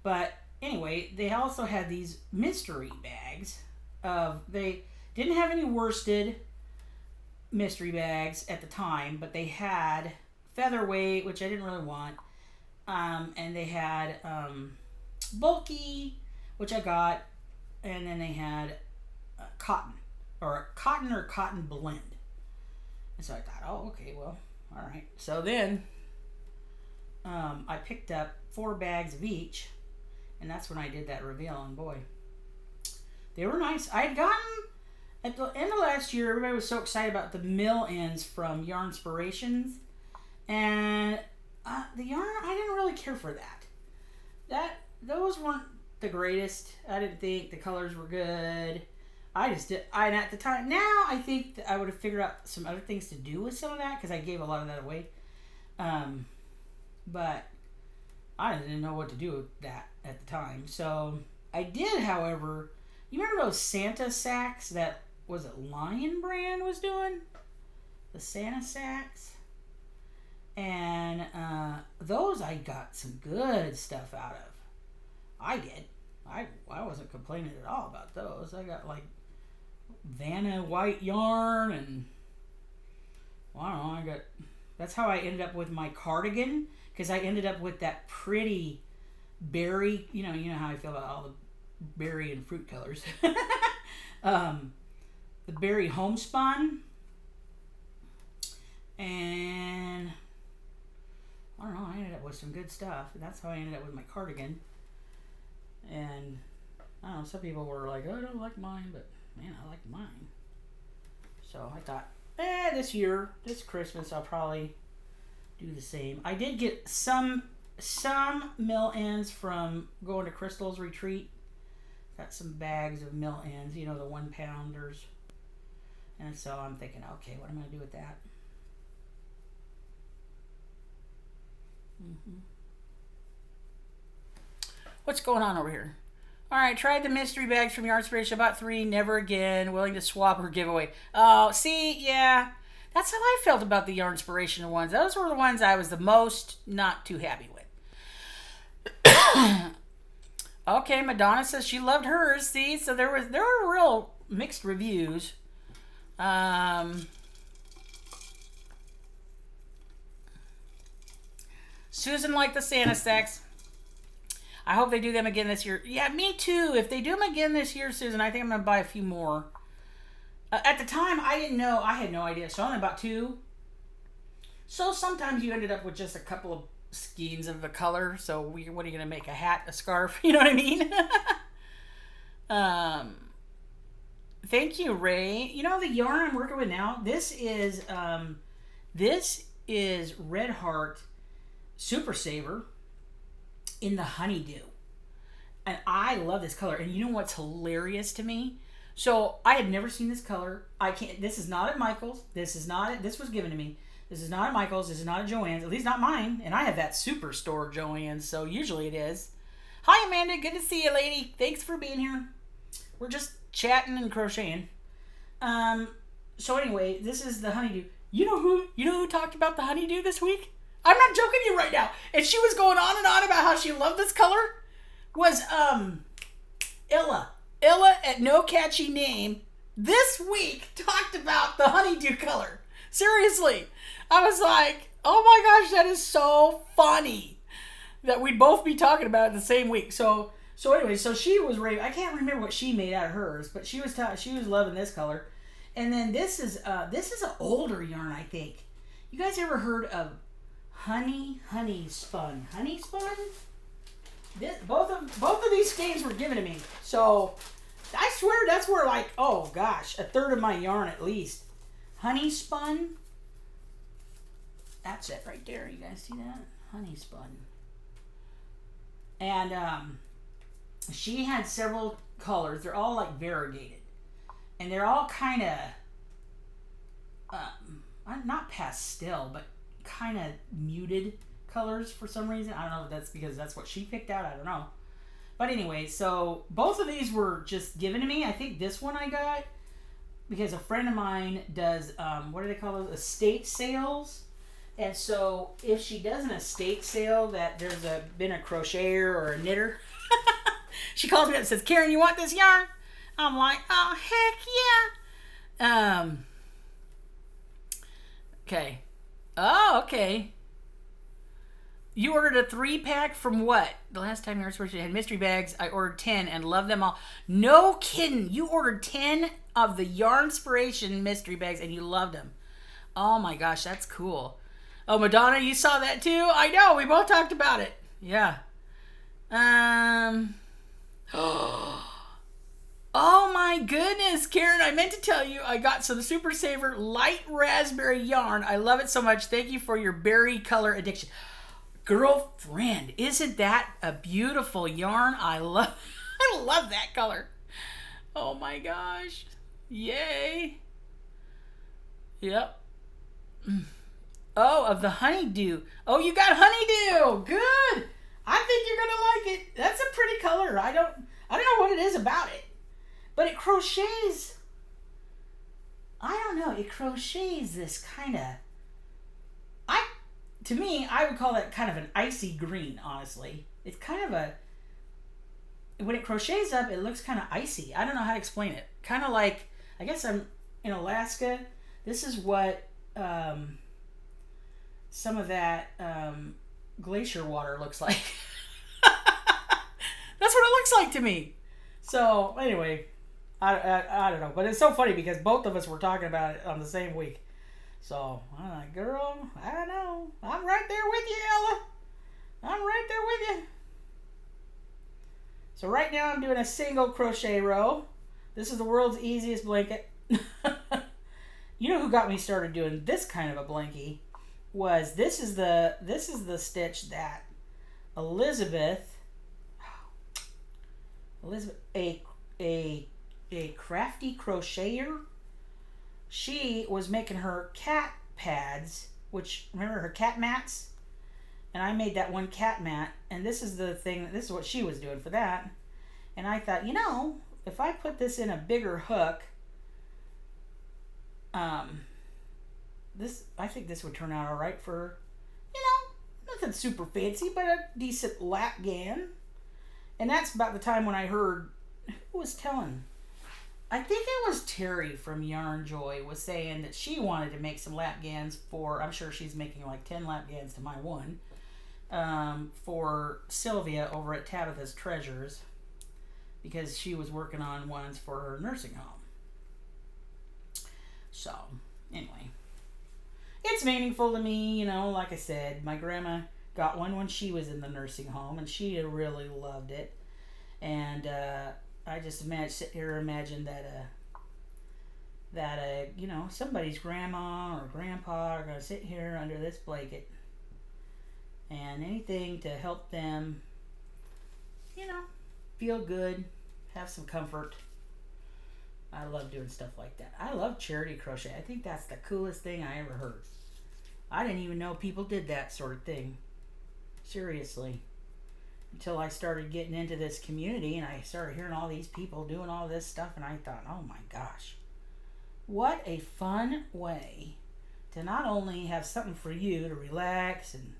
But anyway, they also had these mystery bags. They didn't have any worsted mystery bags at the time, but they had featherweight, which I didn't really want. And they had bulky, which I got, and then they had cotton or cotton blend. And so I thought, oh, okay, well, all right. So then I picked up 4 bags of each, and that's when I did that reveal. And boy, they were nice. I had gotten, at the end of last year, everybody was so excited about the mill ends from Yarn Inspirations, and the yarn, I didn't really care for that. Those weren't the greatest. I didn't think the colors were good. I just did. At the time, now I think that I would have figured out some other things to do with some of that because I gave a lot of that away. But I didn't know what to do with that at the time. So I did, however. You remember those Santa sacks that was it Lion brand was doing? The Santa sacks. And those I got some good stuff out of. I did. I wasn't complaining at all about those. I got like Vanna white yarn and well, I don't know. That's how I ended up with my cardigan because I ended up with that pretty berry. You know how I feel about all the berry and fruit colors. The berry homespun and. I don't know, I ended up with some good stuff. That's how I ended up with my cardigan. And, I don't know, some people were like, oh, I don't like mine, but, man, I like mine. So, I thought, this Christmas, I'll probably do the same. I did get some mill ends from going to Crystal's retreat. Got some bags of mill ends, the 1-pounders. And so, I'm thinking, okay, what am I going to do with that? What's going on over here? All right, tried the mystery bags from Yarn Inspiration. Bought 3, never again. Willing to swap or give away. Oh, see, yeah. That's how I felt about the Yarn Inspiration ones. Those were the ones I was the most not too happy with. Okay, Madonna says she loved hers. See, so there were real mixed reviews. Susan liked the Santa sacks. I hope they do them again this year. Yeah, me too. If they do them again this year, Susan, I think I'm going to buy a few more. At the time, I didn't know. I had no idea. So I only bought 2. So sometimes you ended up with just a couple of skeins of the color. So what are you going to make? A hat, a scarf? You know what I mean? Thank you, Ray. The yarn I'm working with now, this is Red Heart Super Saver in the Honeydew. And I love this color. And you know what's hilarious to me? So I had never seen this color. This is not at Michael's. This was given to me. This is not at Michael's. This is not at Joann's. At least not mine. And I have that Superstore Joann's. So usually it is. Hi, Amanda. Good to see you, lady. Thanks for being here. We're just chatting and crocheting. So anyway, this is the Honeydew. You know who talked about the Honeydew this week? I'm not joking to you right now. And she was going on and on about how she loved this color. Was Illa at No Catchy Name this week talked about the Honeydew color. Seriously. I was like, oh my gosh, that is so funny that we'd both be talking about it the same week. So anyway, so she was raving. I can't remember what she made out of hers, but she was loving this color. And then this is an older yarn, I think. You guys ever heard of Honey Spun? Honey Spun? Both of these skeins were given to me. So I swear that's where, like, oh gosh, a third of my yarn at least. Honey Spun. That's it right there. You guys see that? Honey Spun. And she had several colors. They're all like variegated. And they're all kind of, not pastel, but kind of muted colors for some reason. I don't know if that's because that's what she picked out. I don't know. But anyway, so both of these were just given to me. I think this one I got because a friend of mine does, what do they call those? Estate sales. And so if she does an estate sale that there's been a crocheter or a knitter She calls me up and says, Karen, you want this yarn? I'm like, oh, heck yeah. Okay. Oh, okay. You ordered a 3-pack from what? The last time you were supposed to had mystery bags, I ordered 10 and love them all. No kidding. You ordered 10 of the Yarnspiration mystery bags and you loved them. Oh my gosh, that's cool. Oh, Madonna, you saw that too? I know. We both talked about it. Yeah. Oh my goodness, Karen, I meant to tell you I got some Super Saver light raspberry yarn. I love it so much. Thank you for your berry color addiction. Girlfriend, isn't that a beautiful yarn? I love that color. Oh my gosh. Yay. Yep. Oh, of the honeydew. Oh, you got honeydew. Good. I think you're gonna like it. That's a pretty color. I don't know what it is about it. But it crochets. I don't know. It crochets this kind of. To me, I would call that kind of an icy green, honestly. It's kind of a. When it crochets up, it looks kind of icy. I don't know how to explain it. Kind of like, I guess I'm in Alaska. This is what some of that glacier water looks like. That's what it looks like to me. So, anyway, I don't know. But it's so funny because both of us were talking about it on the same week. So, I'm like, girl, I don't know. I'm right there with you, Ella. I'm right there with you. So right now I'm doing a single crochet row. This is the world's easiest blanket. You know who got me started doing this kind of a blankie? This is the stitch that Elizabeth, a crafty crocheter, she was making her cat pads, which, remember her cat mats? And I made that one cat mat, and this is what she was doing for that. And I thought, if I put this in a bigger hook, I think this would turn out all right for, nothing super fancy, but a decent lap gan. And that's about the time when I heard, who was telling? I think it was Terry from Yarn Joy was saying that she wanted to make some lap gans for, I'm sure she's making like 10 lap gans to my one, for Sylvia over at Tabitha's Treasures, because she was working on ones for her nursing home. So, anyway, it's meaningful to me, like I said, my grandma got one when she was in the nursing home, and she really loved it. And I just sit here and imagine that somebody's grandma or grandpa are going to sit here under this blanket, and anything to help them, feel good, have some comfort. I love doing stuff like that. I love charity crochet. I think that's the coolest thing I ever heard. I didn't even know people did that sort of thing. Seriously. Until I started getting into this community and I started hearing all these people doing all this stuff, and I thought, oh my gosh, what a fun way to not only have something for you to relax and,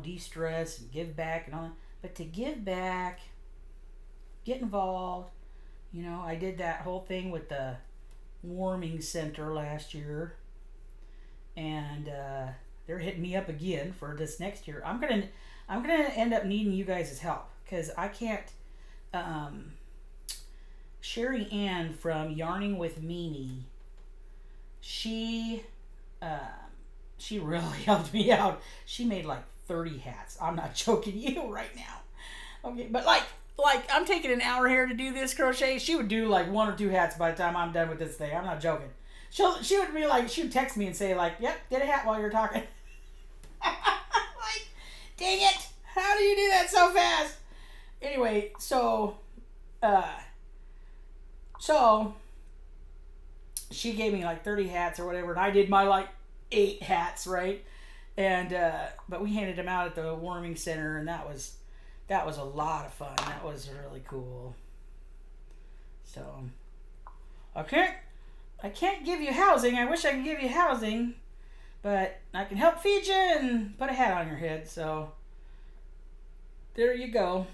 de-stress and give back and all that, but to give back, get involved. I did that whole thing with the warming center last year, and they're hitting me up again for this next year. I'm gonna end up needing you guys' help, because I can't. Sherry Ann from Yarning with Mimi, she really helped me out. She made like 30 hats. I'm not joking you right now. Okay, but like I'm taking an hour here to do this crochet. She would do like 1 or 2 hats by the time I'm done with this thing. I'm not joking. She would be like, she would text me and say like, yep, did a hat while you're talking. Like, dang it, how do you do that so fast? Anyway, so she gave me like 30 hats or whatever, and I did my like 8 hats, right? And but we handed them out at the warming center, and that was a lot of fun. That was really cool. So I can't give you housing. I wish I could give you housing, but I can help feed you and put a hat on your head. So there you go.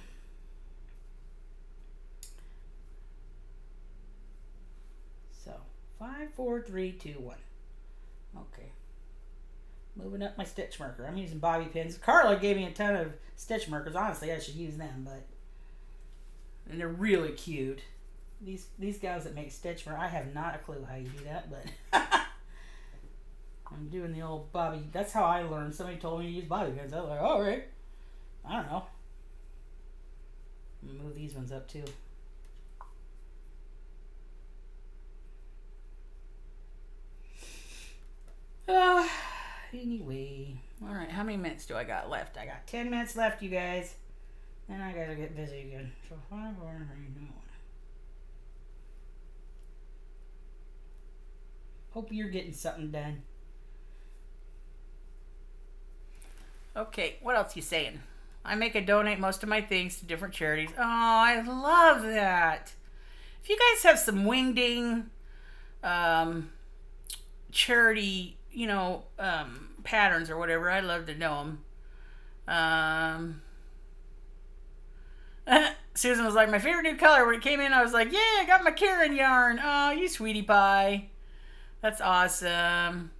5, 4, 3, 2, 1. Okay. Moving up my stitch marker. I'm using bobby pins. Carla gave me a ton of stitch markers. Honestly, I should use them, and they're really cute. These guys that make stitch marker, I have not a clue how you do that, but I'm doing the old bobby. That's how I learned. Somebody told me to use bobby pins. I was like, oh, right. I don't know. I'm gonna move these ones up too. Anyway. Alright, how many minutes do I got left? I got 10 minutes left, you guys. Then I gotta get busy again. So 5, 4, 3, 2, 1. Hope you're getting something done. Okay, what else you saying? I make and donate most of my things to different charities. Oh, I love that. If you guys have some wingding charity, patterns or whatever, I'd love to know them. Susan was like, my favorite new color. When it came in, I was like, yeah, I got my Karen yarn. Oh, you sweetie pie. That's awesome.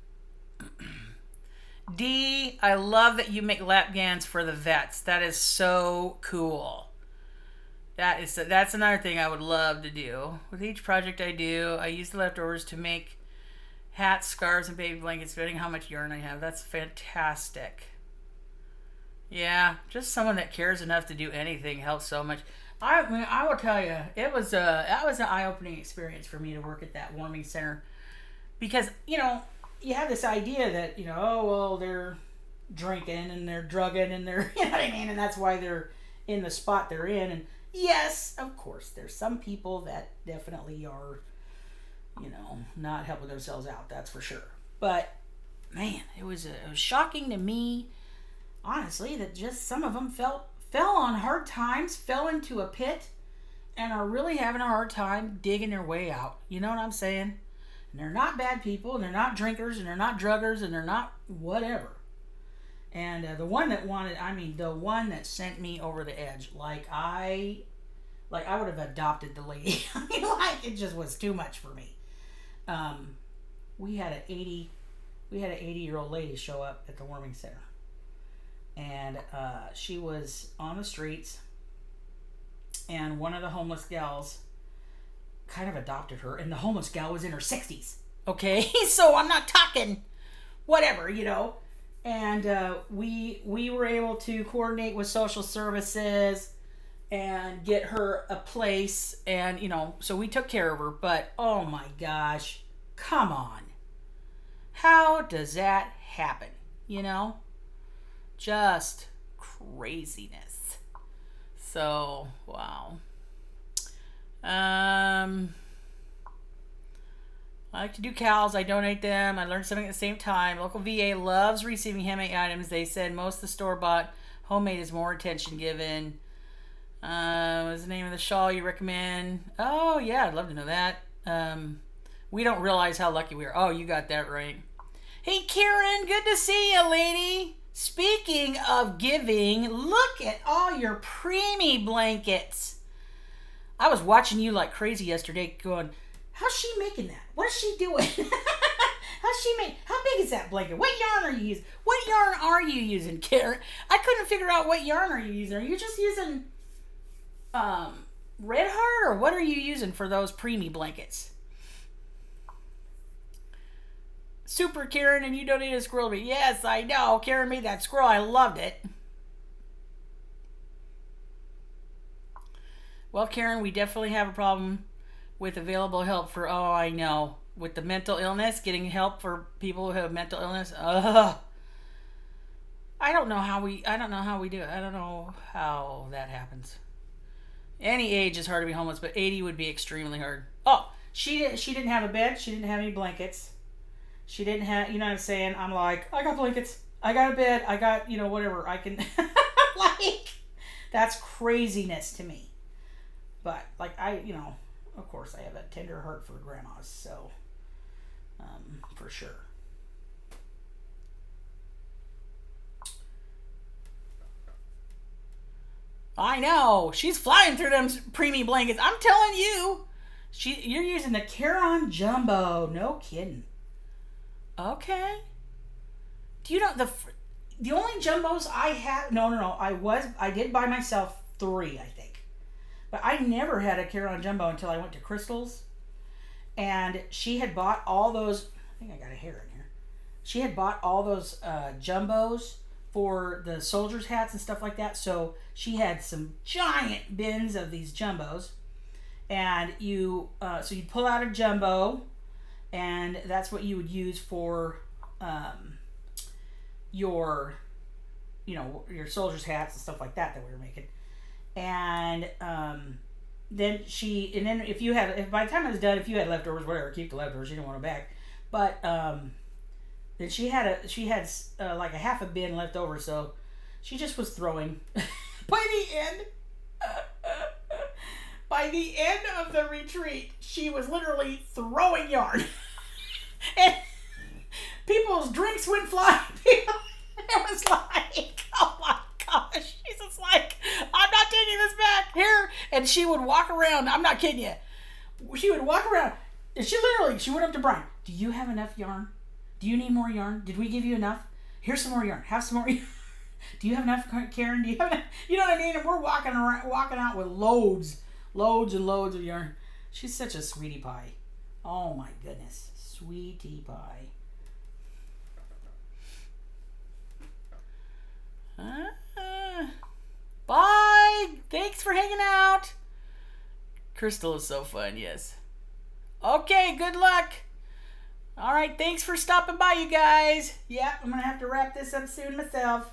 D, I love that you make lap gowns for the vets. That is so cool. That's another thing I would love to do. With each project I do, I use the leftovers to make hats, scarves, and baby blankets, depending how much yarn I have. That's fantastic. Yeah, just someone that cares enough to do anything helps so much. I will tell you, that was an eye-opening experience for me to work at that warming center, because you have this idea that oh well, they're drinking and they're drugging and they're what I mean, and that's why they're in the spot they're in. And yes, of course, there's some people that definitely are not helping themselves out, that's for sure. But man, it was shocking to me, honestly, that just some of them fell on hard times, fell into a pit, and are really having a hard time digging their way out. You know what I'm saying? And they're not bad people, and they're not drinkers, and they're not druggers, and they're not whatever. And the one that sent me over the edge, I would have adopted the lady. It just was too much for me. We had an 80-year-old lady show up at the warming center, and she was on the streets, and one of the homeless gals kind of adopted her, and the homeless gal was in her 60s. Okay, so I'm not talking whatever, and we were able to coordinate with social services and get her a place, and so we took care of her. But oh my gosh, come on, how does that happen? Just craziness. So wow. I like to do cows. I donate them. I learned something at the same time. Local VA loves receiving handmade items. They said most of the store-bought homemade is more attention given. What's the name of the shawl you recommend? Oh, yeah, I'd love to know that. We don't realize how lucky we are. Oh, you got that right. Hey, Karen, good to see you, lady. Speaking of giving, look at all your preemie blankets. I was watching you like crazy yesterday going, how's she making that? What is she doing? How big is that blanket? What yarn are you using? What yarn are you using, Karen? I couldn't figure out what yarn are you using. Are you just using Red Heart, or what are you using for those preemie blankets? Super Karen, and you donated a squirrel to me. Yes, I know. Karen made that squirrel. I loved it. Well, Karen, we definitely have a problem with available help for, I know, with the mental illness, getting help for people who have mental illness. I don't know how we do it. I don't know how that happens. Any age is hard to be homeless, but 80 would be extremely hard. Oh, she didn't have a bed. She didn't have any blankets. She didn't have, what I'm saying? I'm like, I got blankets. I got a bed. I got, whatever. I can, that's craziness to me. But, of course I have a tender heart for grandmas, so, for sure. I know. She's flying through them preemie blankets. I'm telling you. You're using the Caron Jumbo. No kidding. Okay. Do you know the only jumbos I have? No. I did buy myself 3, I think, but I never had a Caron Jumbo until I went to Crystal's, and she had bought all those. I think I got a hair in here. She had bought all those jumbos for the soldiers' hats and stuff like that. So she had some giant bins of these jumbos, and so you pull out a jumbo, and that's what you would use for your soldiers' hats and stuff like that we were making. And then if by the time it was done, if you had leftovers, whatever, keep the leftovers. You don't want them back. But then she had like a half a bin left over, so she just was throwing. By the end of the retreat, she was literally throwing yarn, and people's drinks went flying. It was like, oh my gosh, she's just like, I'm not taking this back here. And she would walk around. I'm not kidding you. She would walk around, and she went up to Bryan. Do you have enough yarn? Do you need more yarn? Did we give you enough? Here's some more yarn. Have some more yarn. Do you have enough, Karen? Do you have enough? You know what I mean? And we're walking out with loads and loads of yarn. She's such a sweetie pie. Oh my goodness. Sweetie pie. Bye. Thanks for hanging out. Crystal is so fun, yes. Okay, good luck. All right, thanks for stopping by, you guys. Yeah, I'm going to have to wrap this up soon myself.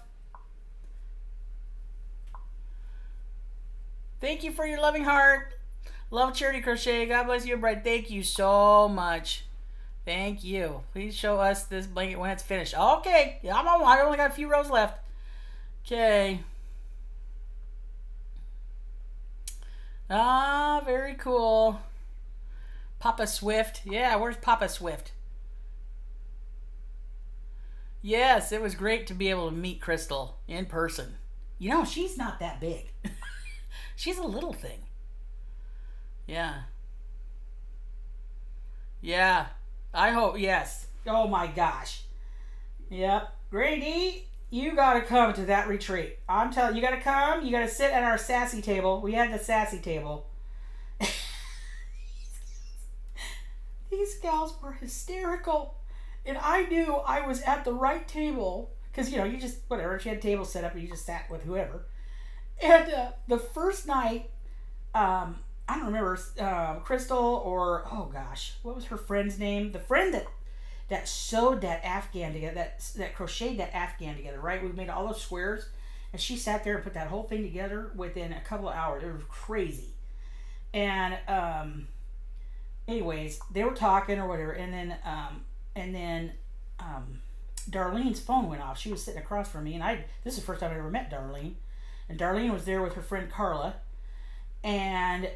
Thank you for your loving heart. Love Charity Crochet. God bless you, Bryan. Thank you so much. Thank you. Please show us this blanket when it's finished. Okay, yeah, I only got a few rows left. Okay. Ah, very cool. Papa Swift. Yeah, where's Papa Swift? Yes, it was great to be able to meet Crystal in person. You know, she's not that big. She's a little thing. Yeah. Yeah. I hope, yes. Oh my gosh. Yep. Grady, you gotta come to that retreat. I'm telling you, gotta come. You gotta sit at our sassy table. We had the sassy table. These gals were hysterical. And I knew I was at the right table. Because, you just, whatever, she had a table set up and you just sat with whoever. And the first night, I don't remember, Crystal or, oh gosh, what was her friend's name? The friend that sewed that Afghan together, that crocheted that Afghan together, right? We made all those squares. And she sat there and put that whole thing together within a couple of hours. It was crazy. And anyways, they were talking or whatever. And then Darlene's phone went off. She was sitting across from me. And this is the first time I ever met Darlene. And Darlene was there with her friend Carla, and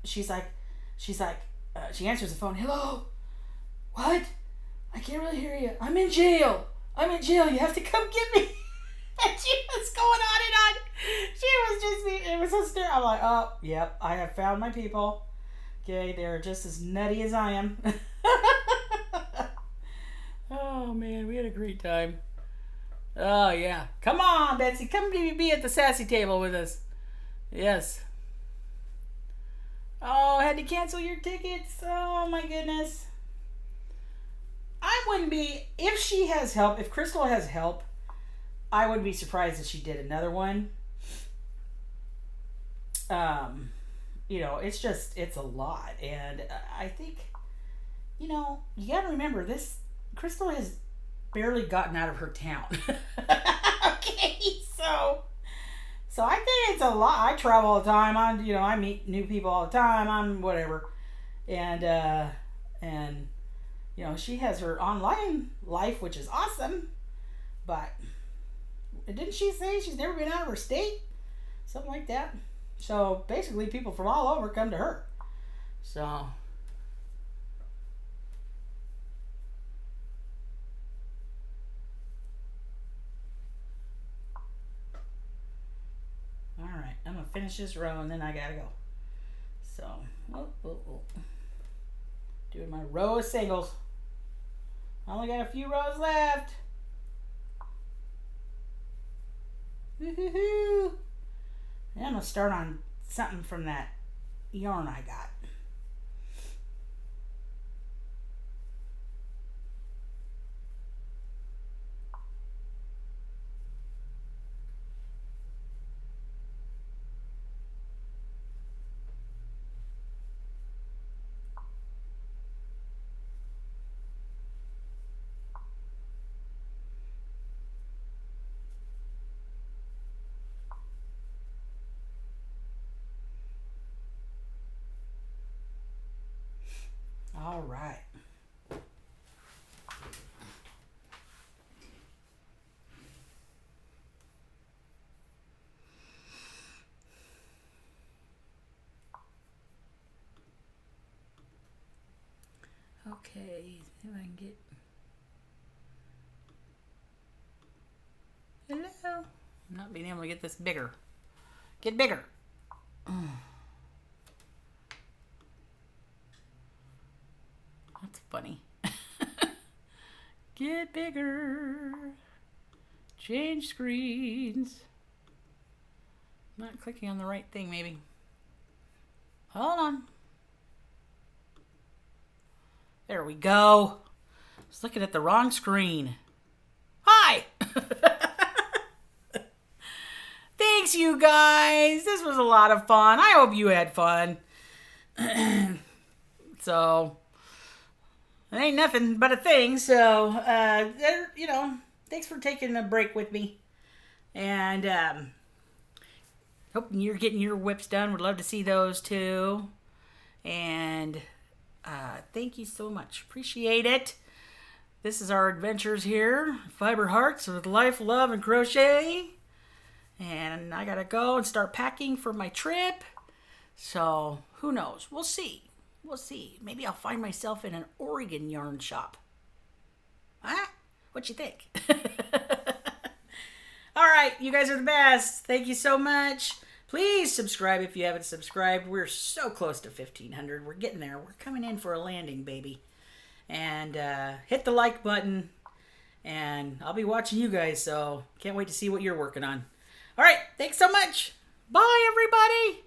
she answers the phone. Hello, what? I can't really hear you. I'm in jail. You have to come get me. And she was going on and on. She was just, it was hysterical. I'm like, oh, yep, I have found my people. Okay, they're just as nutty as I am. Oh man, we had a great time. Oh, yeah. Come on, Betsy. Come be at the sassy table with us. Yes. Oh, had to cancel your tickets. Oh, my goodness. I wouldn't be... If she has help, if Crystal has help, I wouldn't be surprised if she did another one. It's a lot. And I think, you got to remember this. Crystal has barely gotten out of her town. Okay, so I think it's a lot. I travel all the time. I meet new people all the time. I'm whatever, and she has her online life, which is awesome. But didn't she say she's never been out of her state? Something like that. So basically, people from all over come to her. So. Alright, I'm going to finish this row and then I gotta go. So, Oh, oh, oh. Doing my row of singles. I only got a few rows left. Woo-hoo-hoo. And I'm going to start on something from that yarn I got. All right. Okay, see if I can get... Hello? I'm not being able to get this bigger. Get bigger. That's funny. Get bigger. Change screens. Not clicking on the right thing, maybe. Hold on. There we go. I was looking at the wrong screen. Hi! Thanks, you guys. This was a lot of fun. I hope you had fun. So, it ain't nothing but a thing. So, thanks for taking a break with me. And hope you're getting your WIPs done. Would love to see those too. And thank you so much. Appreciate it. This is our adventures here. Fiber Hearts with Life, Love, and Crochet. And I gotta go and start packing for my trip. So, who knows? We'll see. We'll see. Maybe I'll find myself in an Oregon yarn shop. Huh? What you think? All right, you guys are the best. Thank you so much. Please subscribe if you haven't subscribed. We're so close to 1,500. We're getting there. We're coming in for a landing, baby. And hit the like button. And I'll be watching you guys, so can't wait to see what you're working on. All right, thanks so much. Bye, everybody.